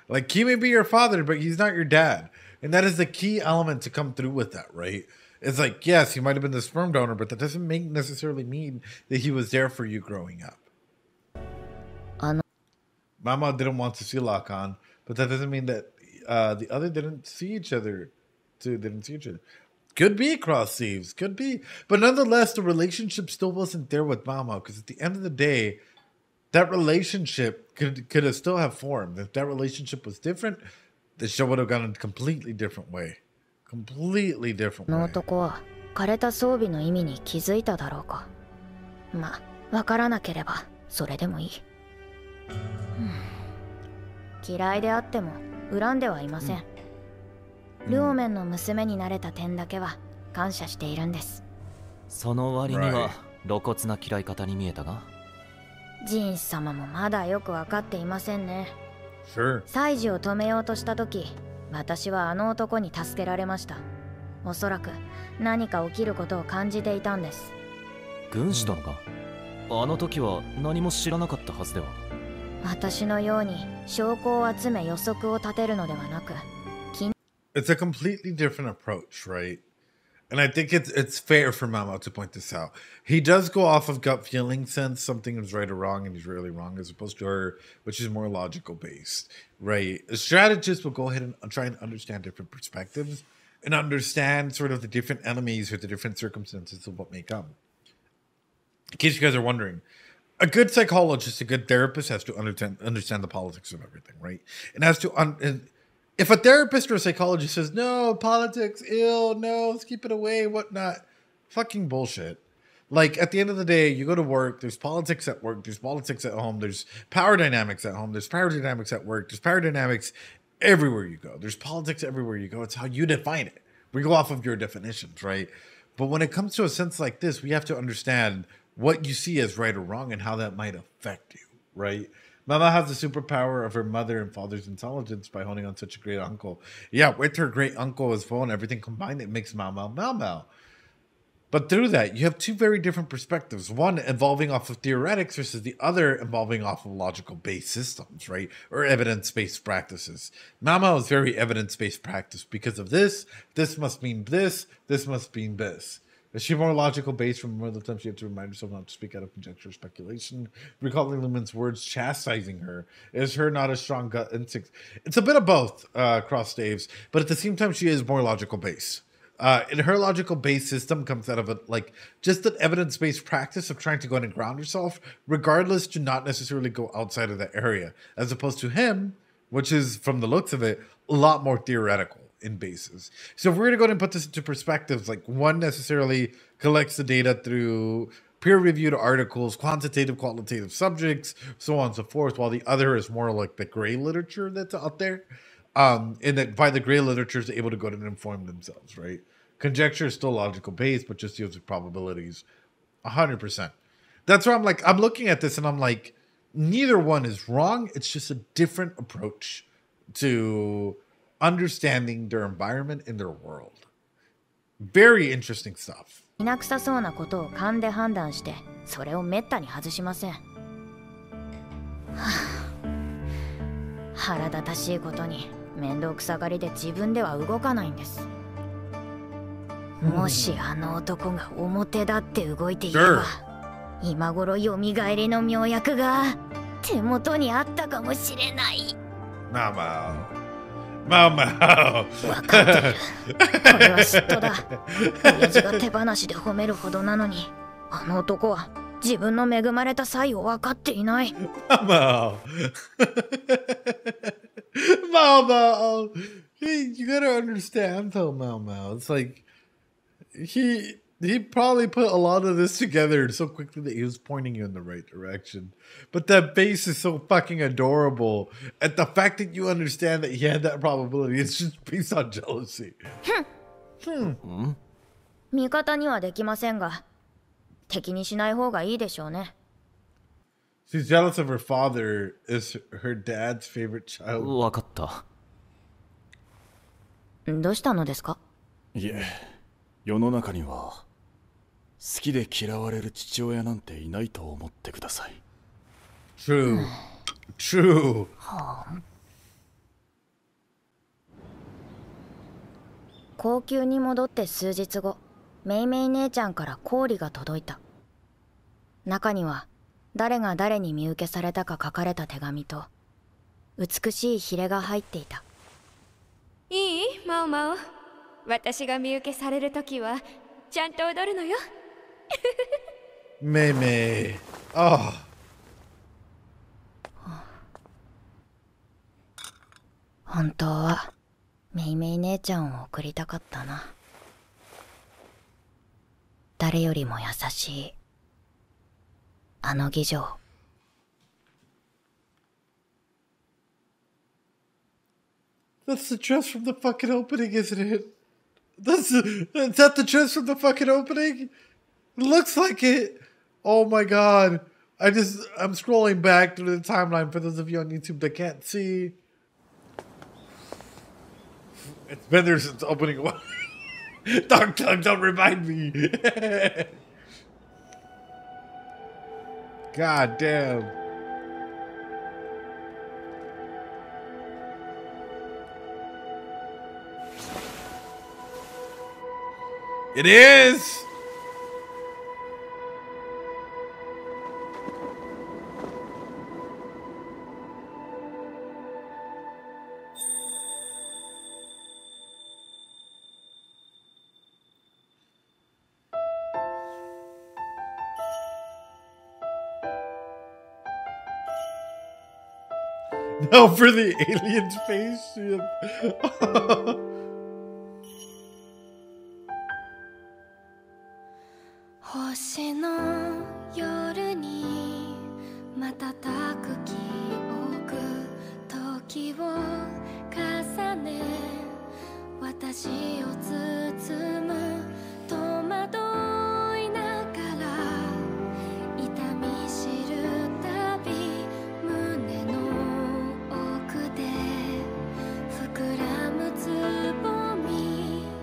Like he may be your father, but he's not your dad, and that is the key element to come through with that, right? It's like, yes, he might have been the sperm donor, but that doesn't necessarily mean that he was there for you growing up. Mama didn't want to see Lakan, but that doesn't mean that the other didn't see each other. Could be cross thieves, could be. But nonetheless, the relationship still wasn't there with Mama, because at the end of the day, that relationship could have still have formed. If that relationship was different, the show would have gone a completely different way. Completely different way. この男は枯れた装備の意味に気づいただろうか。まあ、わからなければそれでもいい。嫌いであっても恨んではいません。両面の娘になれた点だけは感謝しているんです。その割には露骨な嫌い方に見えたが。ジンス様もまだよくわかっていませんね。Sure. 祭事を止めようとした時、私はあの男に助けられました。おそらく何か起きることを感じていたんです。軍師殿があの時は何も知らなかったはずでは。私のように証拠を集め予測を立てるのではなく、It's a completely different approach, right? And I think it's fair for Mao to point this out. He does go off of gut feeling sense something is right or wrong, and he's really wrong, as opposed to her, which is more logical based, right? A strategist will go ahead and try and understand different perspectives and understand sort of the different enemies or the different circumstances of what may come. In case you guys are wondering, a good psychologist, a good therapist has to understand the politics of everything, right? And has to if a therapist or a psychologist says, no, politics, ill, no, let's keep it away, whatnot, fucking bullshit. Like, at the end of the day, you go to work, there's politics at work, there's politics at home, there's power dynamics at home, there's power dynamics at work, there's power dynamics everywhere you go. There's politics everywhere you go. It's how you define it. We go off of your definitions, right? But when it comes to a sense like this, we have to understand what you see as right or wrong and how that might affect you, right? Mama has the superpower of her mother and father's intelligence by holding on such a great uncle. Yeah, with her great uncle as well and everything combined, it makes Mao. But through that, you have two very different perspectives. One involving off of theoretics versus the other involving off of logical-based systems, right? Or evidence-based practices. Mao is very evidence-based practice. Because of this must mean this must mean this. Is she more logical based? From more of the time she had to remind herself not to speak out of conjecture or speculation? Recalling Lumen's words chastising her. Is her not a strong gut instinct? It's a bit of both, Cross Staves, but at the same time she is more logical based. And her logical based system comes out of it like just an evidence-based practice of trying to go in and ground yourself, regardless to not necessarily go outside of that area. As opposed to him, which is, from the looks of it, a lot more theoretical in basis. So if we're going to go ahead and put this into perspectives, like one necessarily collects the data through peer-reviewed articles, quantitative, qualitative subjects, so on and so forth, while the other is more like the gray literature that's out there. And that by the gray literature is able to go ahead and inform themselves, right? Conjecture is still logical based, but just deals with probabilities 100%. That's where I'm like, I'm looking at this and I'm like, neither one is wrong. It's just a different approach to understanding their environment and their world. Very interesting stuff. いな臭そうなことを勘で判断して、それをめったに外しません。腹立たしいことに面倒くさがりで自分では動かないんです。もしあの男が表立って動いていれば、今頃蘇りの妙薬が手元にあったかもしれない。Mao. 分かってる。これは嫉妬だ。親父が手放しで褒めるほどなのに、あの男は自分の恵まれた才を分かっていない。Mao. Hey, you gotta understand though, Mao. It's like he probably put a lot of this together so quickly that he was pointing you in the right direction. But that face is so fucking adorable. And the fact that you understand that he had that probability, it's just based on jealousy. 味方にはできませんが、敵にしない方がいいでしょうね。She's jealous of her father is her dad's favorite child. わかった。どうしたのですか？いえ、世の中には好きで嫌われる父親なんていないと思ってください。True. True. 高級に戻って数日後、メイメイ姉ちゃんから氷が届いた。中には誰が誰に身請けされたか書かれた手紙と美しいヒレが入っていた。いい？マオマオ。私が身請けされるときはちゃんと踊るのよ。メイメイ。ああ。本当はメイメイ姉ちゃんを送りたかったな。誰よりも優しいあの妓女。That's the dress from the fucking opening, isn't it? Is that the dress from the fucking opening? It looks like it. Oh my god. I'm scrolling back through the timeline for those of you on YouTube that can't see. It's been there since opening one. Dog Tongue, don't remind me. God damn. It is. No, for the alien spaceship.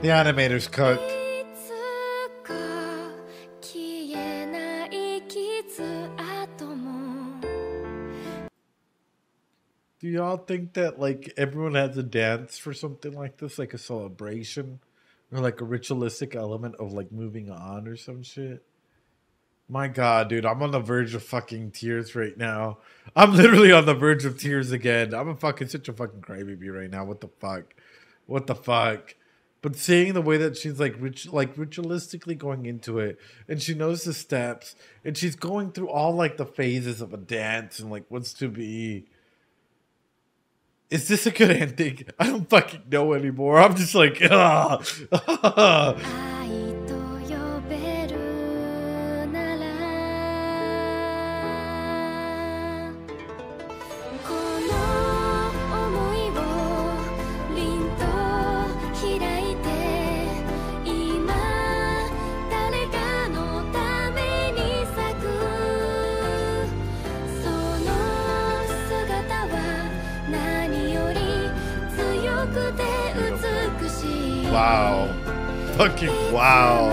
The animators cook. Do y'all think that like everyone has a dance for something like this, like a celebration or like a ritualistic element of like moving on or some shit? My God, dude, I'm on the verge of fucking tears right now. I'm literally on the verge of tears again. I'm such a fucking crybaby right now. What the fuck? What the fuck? But seeing the way that she's like ritualistically going into it, and she knows the steps, and she's going through all like the phases of a dance and like what's to be. Is this a good ending? I don't fucking know anymore. I'm just like, ah. Wow. Fucking wow.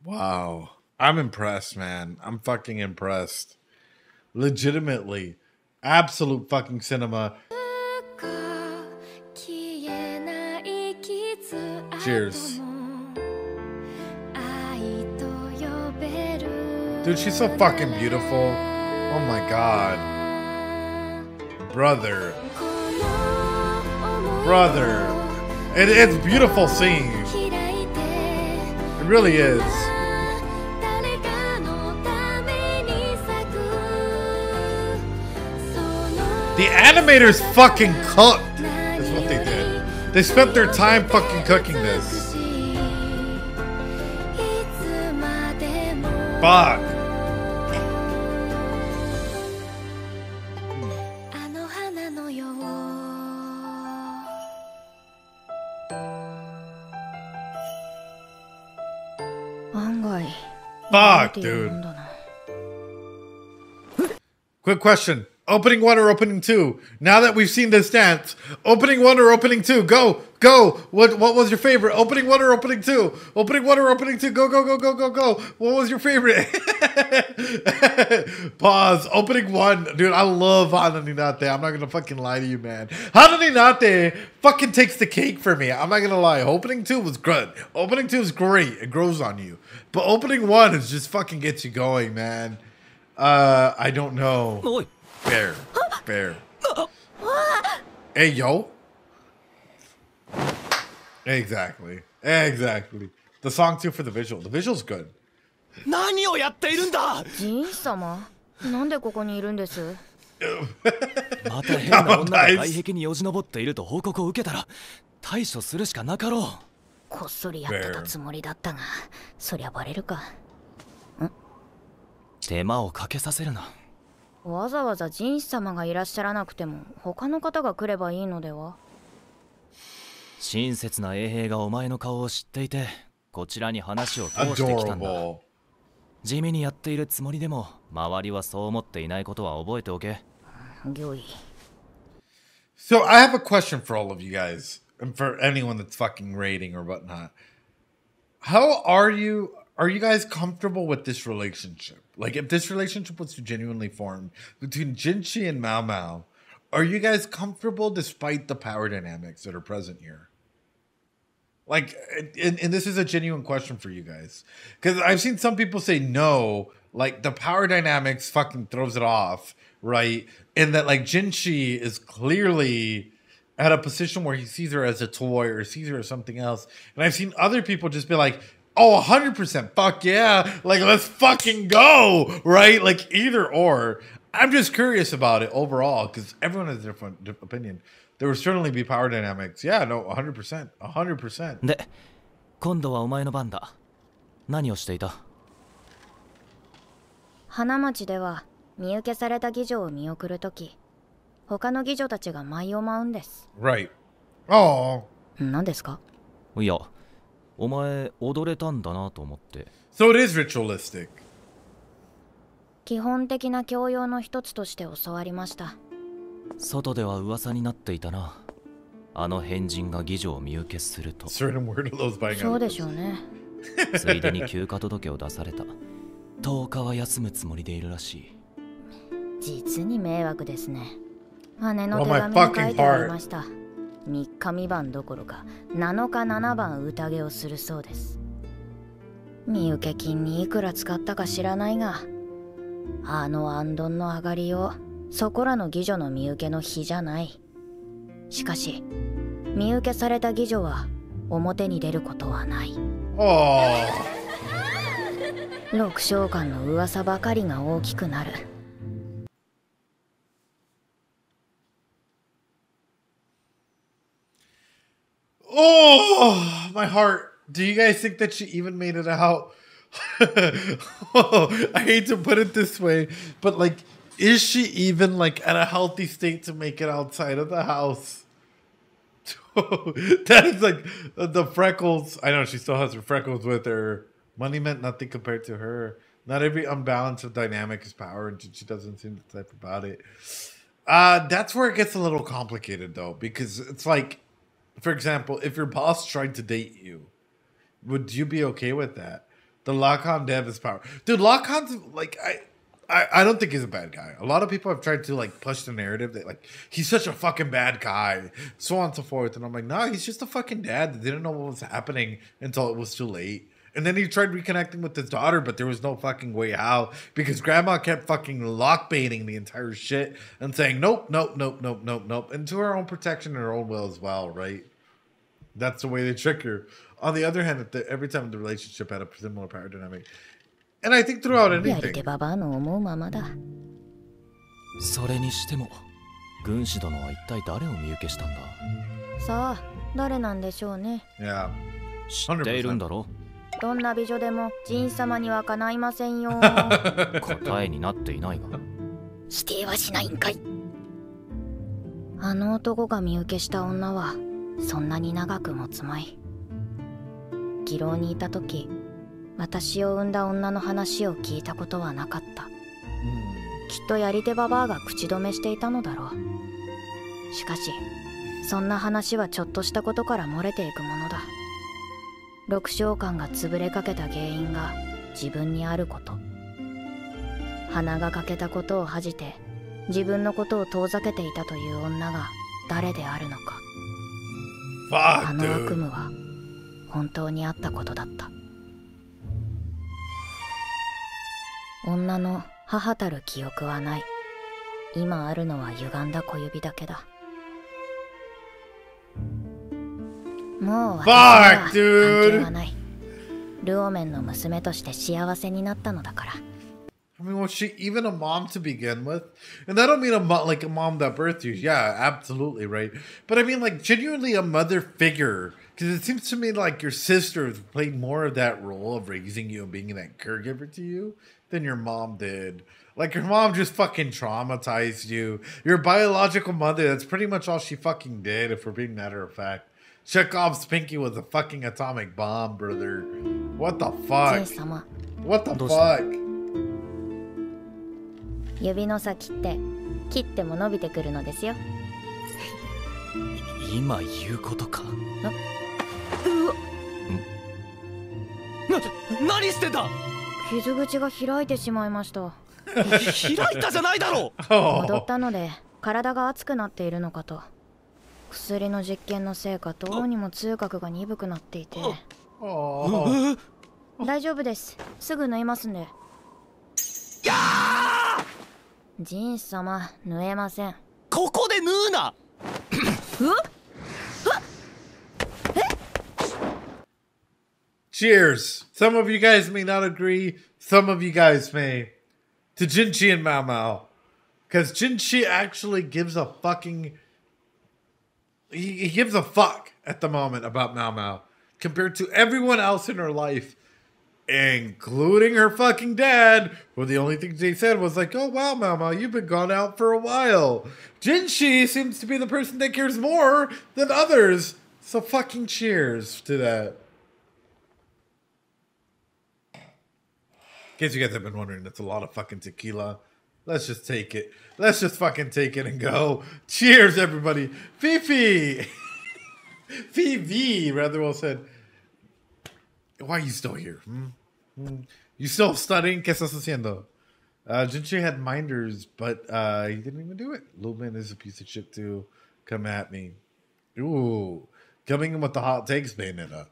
Wow. I'm impressed, man. I'm fucking impressed. Legitimately. Absolute fucking cinema. Cheers. Dude, she's so fucking beautiful. Oh my God. Brother. Brother. It's beautiful seeing you. It really is. The animators fucking cooked. That's what they did. They spent their time fucking cooking this. Fuck. Fuck, dude. Quick question. Opening 1 or opening 2? Now that we've seen this dance, opening 1 or opening 2? Go, go. What was your favorite? Opening 1 or opening 2? Opening 1 or opening 2? Go, go, go, go, go, go. What was your favorite? Pause. Opening 1. Dude, I love Hana ni Natte. I'm not gonna fucking lie to you, man. Hana ni Natte fucking takes the cake for me. I'm not gonna lie. Opening 2 was good. Opening 2 is great. It grows on you. But opening 1 is just fucking gets you going, man. I don't know. Fair. Fair. Hey, yo. Exactly. Exactly. The song too for the visual. The visual's good. 何をやっているんだ。ジン様、なんでここにいるんです？また変な女が外壁によじ登っていると報告を受けたら対処するしかなかろう。こっそりやってたつもりだったが、そりゃバレるか。手間をかけさせるな。わざわざ人士様がいらっしゃらなくても他の方が来ればいいのでは？親切な衛兵がお前の顔を知っていてこちらに話を通してきたんだ。地味にやっているつもりでも周りはそう思っていないことは覚えておけ。御意。 So I have a question for all of you guys, and for anyone that's fucking raiding or whatnot. How are you guys comfortable with this relationship? Like, if this relationship was genuinely formed between Jinchi and Mao Mao, are you guys comfortable despite the power dynamics that are present here? Like, and this is a genuine question for you guys. Because I've seen some people say no, like, the power dynamics fucking throws it off, right? And that, like, Jinchi is clearly at a position where he sees her as a toy or sees her as something else. And I've seen other people just be like, oh, 100%, fuck yeah. Like, let's fucking go, right? Like, either or. I'm just curious about it overall because everyone has a different opinion. There will certainly be power dynamics. Yeah, no, 100%. 100%. で、今度はお前の番だ。何をしていた？花町では身請けされた妓女を見送るとき、他の妓女たちが舞を舞うんです。Right. Oh. 何ですか？いや、お前踊れたんだなと思って。So it is ritualistic. 基本的な教養の一つとして教わりました。外では噂になっていたな。あの変人が妓女を見受けすると。そうでしょうね。ついでに休暇届を出された。10日は休むつもりでいるらしい。実に迷惑ですね。姉の手紙に書いてありました。3日3晩どころか7日7晩宴をするそうです。身請け金にいくら使ったか知らないが、あの行灯の上がりよう、そこらの妓女の身請けの日じゃない。しかし身請けされた妓女は表に出ることはない。六将官の噂ばかりが大きくなる。Oh, my heart. Do you guys think that she even made it out? I hate to put it this way, but like, is she even like at a healthy state to make it outside of the house? That is like the freckles. I know she still has her freckles with her. Money meant nothing compared to her. Not every unbalance of dynamic is power, and she doesn't seem the type about it. That's where it gets a little complicated though, because it's like, for example, if your boss tried to date you, would you be okay with that? The Lakan dev is power. Dude, Lakan's like, I don't think he's a bad guy. A lot of people have tried to like push the narrative that like he's such a fucking bad guy, so on and so forth. And I'm like, no, he's just a fucking dad that didn't know what was happening until it was too late. And then he tried reconnecting with his daughter, but there was no fucking way out because grandma kept fucking lock baiting the entire shit and saying, nope, nope, nope, nope, nope, nope. And to her own protection and her own will as well, right? That's the way they trick her. On the other hand, every time the relationship had a similar power dynamic. And I think throughout anything. それにしても、軍師殿は一体誰を見受けしたんだ？さあ、誰なんでしょうね。Yeah. 知っているんだろ？どんな美女でも神様にはかないませんよ。答えになっていないが。否定はしないんかい。あの男が見受けした女はそんなに長く持つまい。議論にいた時、私を産んだ女の話を聞いたことはなかった。きっとやり手ババアが口止めしていたのだろう。しかしそんな話はちょっとしたことから漏れていくものだ。六将官が潰れかけた原因が自分にあること。鼻が欠けたことを恥じて自分のことを遠ざけていたという女が誰であるのか。あの悪夢は本当にあったことだった。女の母たる記憶はない。今あるのは歪んだ小指だけだ。もう私には関係はない。ルオメンの娘として幸せになったのだから。I mean, was she even a mom to begin with? And I don't mean a mom that birthed you. Yeah, absolutely, right? But I mean, like, genuinely a mother figure. Because it seems to me like your sister played more of that role of raising you and being that caregiver to you than your mom did. Like, your mom just fucking traumatized you. Your biological mother, that's pretty much all she fucking did, if we're being matter of fact. Chekhov's pinky was a fucking atomic bomb, brother. What the fuck? What the fuck? 指の先って切っても伸びてくるのですよ。今言うことか。何してんだ。傷口が開いてしまいました。開いたじゃないだろう。戻ったので体が熱くなっているのかと。薬の実験のせいかどうにも痛覚が鈍くなっていて。大丈夫です。すぐ縫いますんで。ジン様、縫えません。ここで縫うな。Cheers. Some of you guys may not agree. Some of you guys may. To Jinchi and Mao Mao. Because Jinchi actually gives a fucking... He gives a fuck at the moment about Mao Mao. Compared to everyone else in her life. Including her fucking dad. Who the only thing they said was like, oh wow, Mao Mao, you've been gone out for a while. Jinchi seems to be the person that cares more than others. So fucking cheers to that. In case you guys have been wondering, that's a lot of fucking tequila. Let's just take it. Let's just fucking take it and go. Cheers, everybody. Fifi! Fifi, rather well said. Why are you still here? You still studying? ¿Qué estás haciendo? Jinchi had minders, but he didn't even do it. Lumen is a piece of shit too. Come at me. Ooh. Coming in with the hot takes, Bayonetta.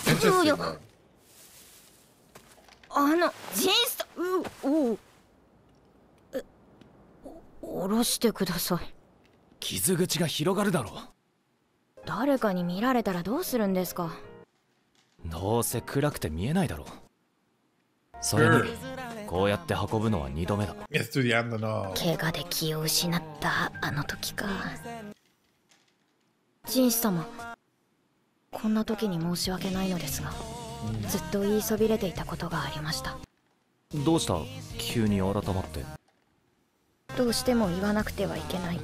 Interesting, though. ジンス下ろしてください。傷口が広がるだろう。誰かに見られたらどうするんですか。どうせ暗くて見えないだろう。それにこうやって運ぶのは2度目だ。怪我で気を失ったあの時か。ジンス様、こんな時に申し訳ないのですが、ずっと言いそびれていたことがありました。どうした？急に改まって。どうしても言わなくてはいけない。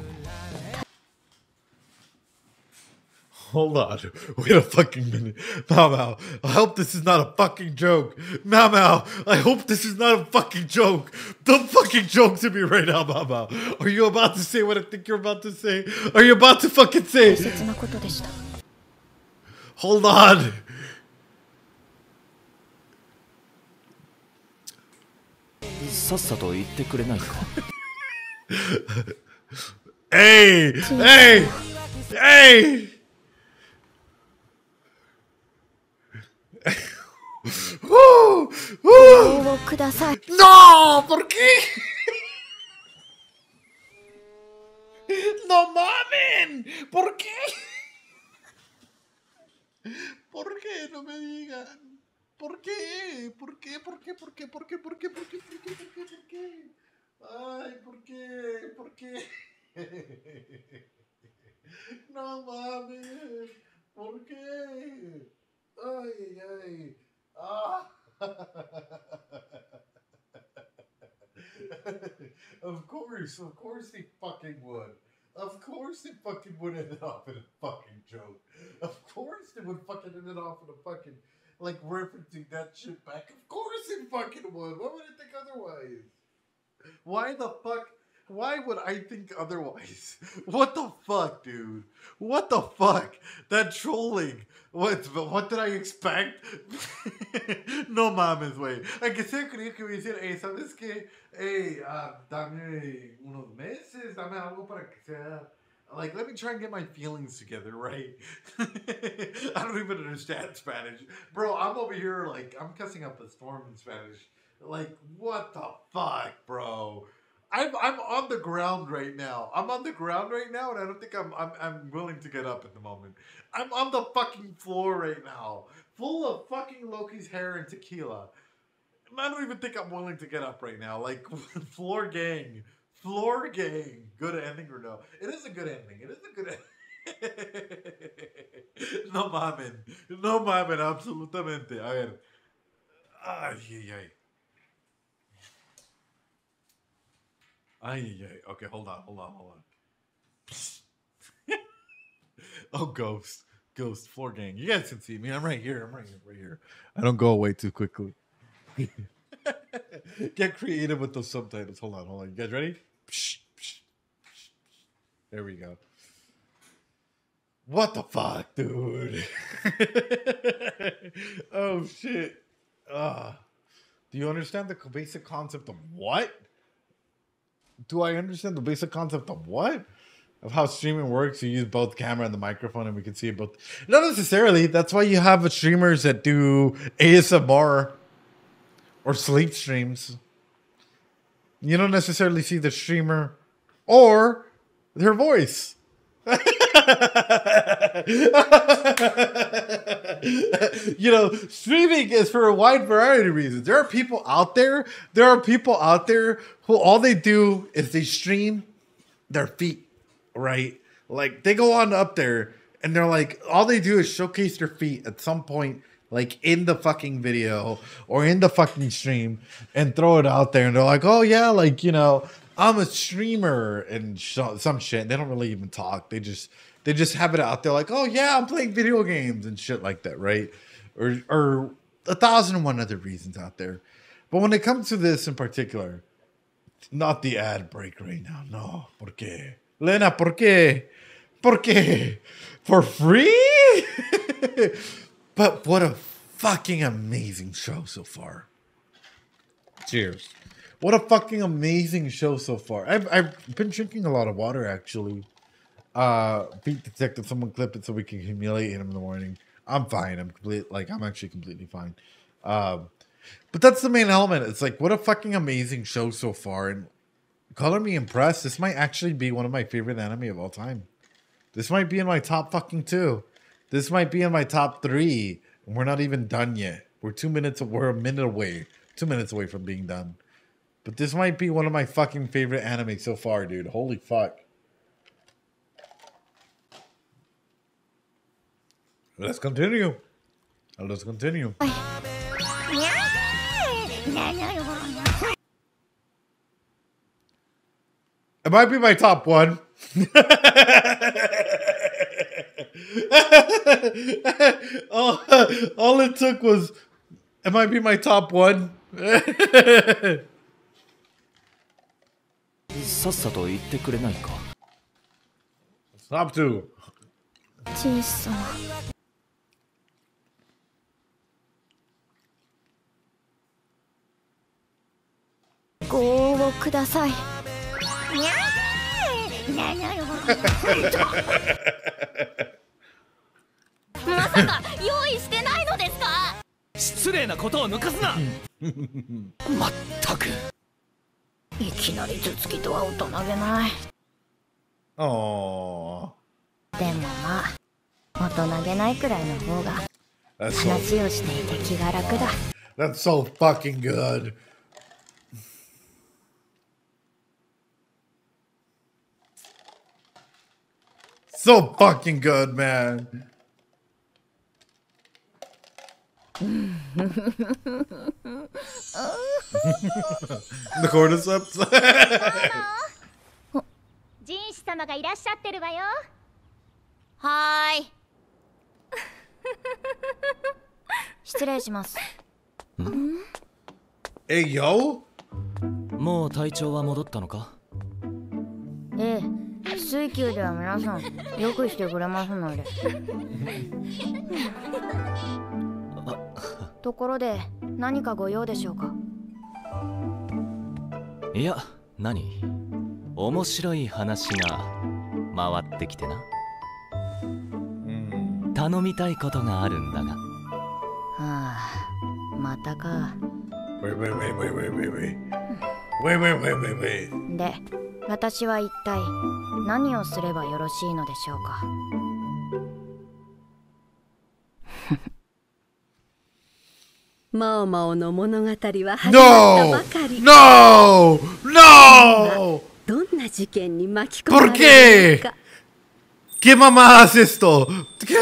Hold on. Wait a fucking minute. Mao Mao, I hope this is not a fucking joke. Mao Mao, I hope this is not a fucking joke. Don't fucking joke to me right now, Mao Mao. Are you about to say what I think you're about to say? Are you about to fucking say? Hold on. Hey! Hey! Hey! No, ¿por qué? No mamen, ¿por qué? ¿Por qué? No me digan. ¿Por qué? ¿Por qué? ¿Por qué? ¿Por qué? ¿Por qué? ¿Por qué? ¿Por qué? ¿Por qué? ¿Por qué? ¿Por qué? Ay, ¿por qué? ¿Por qué? No mames, ¿por qué? Ay, ay. Ah. Of course he fucking would. Of course it fucking would end it off in a fucking joke. Of course it would fucking end it off in a fucking, like, referencing that shit back. Of course it fucking would. Why would I think otherwise? Why the fuck? Why would I think otherwise? What the fuck, dude? What the fuck? That trolling. What did I expect? No mames, güey. Aunque sea creía que me decir, hey, ¿sabes qué? Hey, dame unos meses, dame algo para que sea... Like, let me try and get my feelings together, right? I don't even understand Spanish. Bro, I'm over here, like, I'm cussing up a storm in Spanish. Like, what the fuck, bro? I'm on the ground right now. I'm on the ground right now, and I don't think I'm willing to get up at the moment. I'm on the fucking floor right now, full of fucking Loki's hair and tequila. I don't even think I'm willing to get up right now. Like, floor gang. Floor gang. Good ending or no? It is a good ending. It is a good ending. No mamen. No mamen, absolutamente. A ver. Ay, ay, ay. Ay, ay, ay. Okay, hold on. Oh, Ghost. Ghost, floor gang. You guys can see me. I'm right here. Right here. I don't go away too quickly. Get creative with those subtitles. Hold on. You guys ready? There we go. What the fuck, dude? Oh, shit. Do you understand the basic concept of what? Do I understand the basic concept of what? Of how streaming works? You use both camera and the microphone and we can see it both. Not necessarily. That's why you have streamers that do ASMR or sleep streams. You don't necessarily see the streamer or their voice. You know, streaming is for a wide variety of reasons. There are people out there who all they do is they stream their feet, right? Like they go on up there and they're like, all they do is showcase their feet at some point, like in the fucking video or in the fucking stream, and throw it out there. And they're like, oh yeah, like, you know, I'm a streamer and some shit. And they don't really even talk. They just have it out there like, oh yeah, I'm playing video games and shit like that, right? Or 1,001 other reasons out there. But when it comes to this in particular, not the ad break right now. No. ¿Por qué? Lena, ¿por qué? ¿Por qué? For free? But what a fucking amazing show so far. Cheers. What a fucking amazing show so far. I've been drinking a lot of water, actually. Beat detected, someone clipped it so we can humiliate him in the morning. I'm fine. I'm actually completely fine. But that's the main element. It's like, what a fucking amazing show so far. And color me impressed. This might actually be one of my favorite anime of all time. This might be in my top fucking 2. This might be in my top 3. And we're not even done yet. We're a minute away. 2 minutes away from being done. But this might be one of my fucking favorite anime so far, dude. Holy fuck. Let's continue. Let's continue. It might be my top 1. all it took was, it might be my top 1. Top 2. 小さなご応募ください。まさか用意してないのですか？失礼なことを抜かすな。まったく。いきなり頭突きとは大人げない。Oh. でもまあ、大人げないくらいの方が話をしていて気が楽だ。That's so fucking good. So fucking good, man. The cordyceps. ジンシ様がいらっしゃってるわよ。はーい。失礼します。Hey, yo? もう体調は戻ったのか？ええ、水球では皆さんよくしてくれますので。ところで何かご用でしょうか？いや、何？面白い話が回ってきてな。頼みたいことがあるんだが。はあ、またか。で、私は一体何をすればよろしいのでしょうか。マオマオの物語は始まったばかり。No! No! どんな事件に巻き込まれるのか。¿Qué mamá hace esto? ¿Qué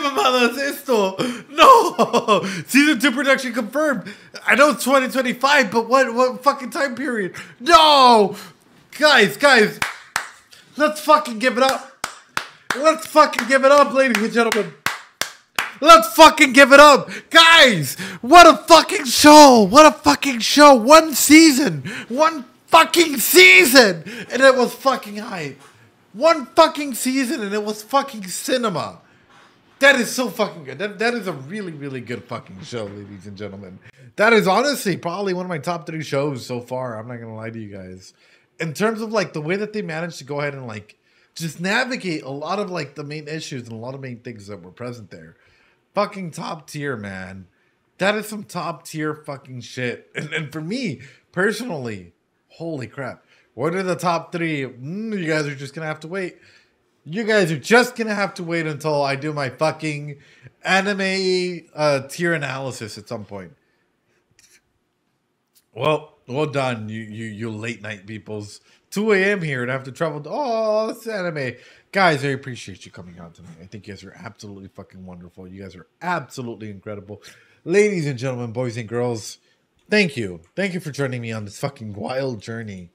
mamá hace esto? No! Season 2 production confirmed. I know it's 2025, but what fucking time period? No! Guys. Let's fucking give it up. Let's fucking give it up, ladies and gentlemen. Let's fucking give it up. Guys, what a fucking show. What a fucking show. One fucking season. And it was fucking hype. One fucking season and it was fucking cinema. That is so fucking good. That is a really, really good fucking show, ladies and gentlemen. That is honestly probably one of my top 3 shows so far. I'm not going to lie to you guys. In terms of like the way that they managed to go ahead and like just navigate a lot of like the main issues and a lot of main things that were present there. Fucking top tier, man. That is some top tier fucking shit. And for me, personally, holy crap. What are the top 3? You guys are just going to have to wait. You guys are just going to have to wait until I do my fucking anime tier analysis at some point. Well done, you late night peoples. 2 a.m. here and I have to travel. Oh, it's anime. Guys, I appreciate you coming out tonight. I think you guys are absolutely fucking wonderful. You guys are absolutely incredible. Ladies and gentlemen, boys and girls, thank you. Thank you for joining me on this fucking wild journey.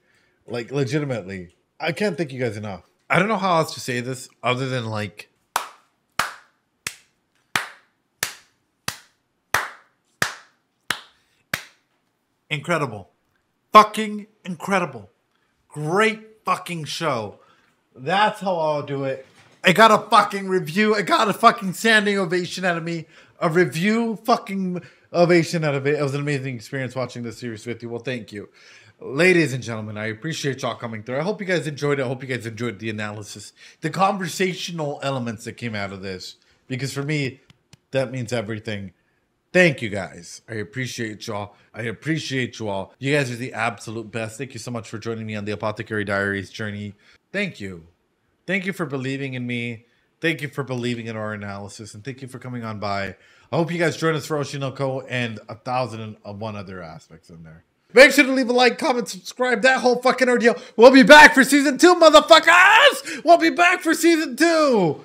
Like, legitimately, I can't thank you guys enough. I don't know how else to say this other than, like, incredible. Fucking incredible. Great fucking show. That's how I'll do it. I got a fucking review. I got a fucking standing ovation out of me. A review fucking ovation out of it. It was an amazing experience watching this series with you. Well, thank you. Ladies and gentlemen, I appreciate y'all coming through. I hope you guys enjoyed it. I hope you guys enjoyed the analysis, the conversational elements that came out of this. Because for me, that means everything. Thank you guys. I appreciate y'all. I appreciate you all. You guys are the absolute best. Thank you so much for joining me on the Apothecary Diaries journey. Thank you. Thank you for believing in me. Thank you for believing in our analysis. And thank you for coming on by. I hope you guys join us for Oshinoko and 1,001 other aspects in there. Make sure to leave a like, comment, subscribe, that whole fucking ordeal. We'll be back for season 2, motherfuckers! We'll be back for season 2!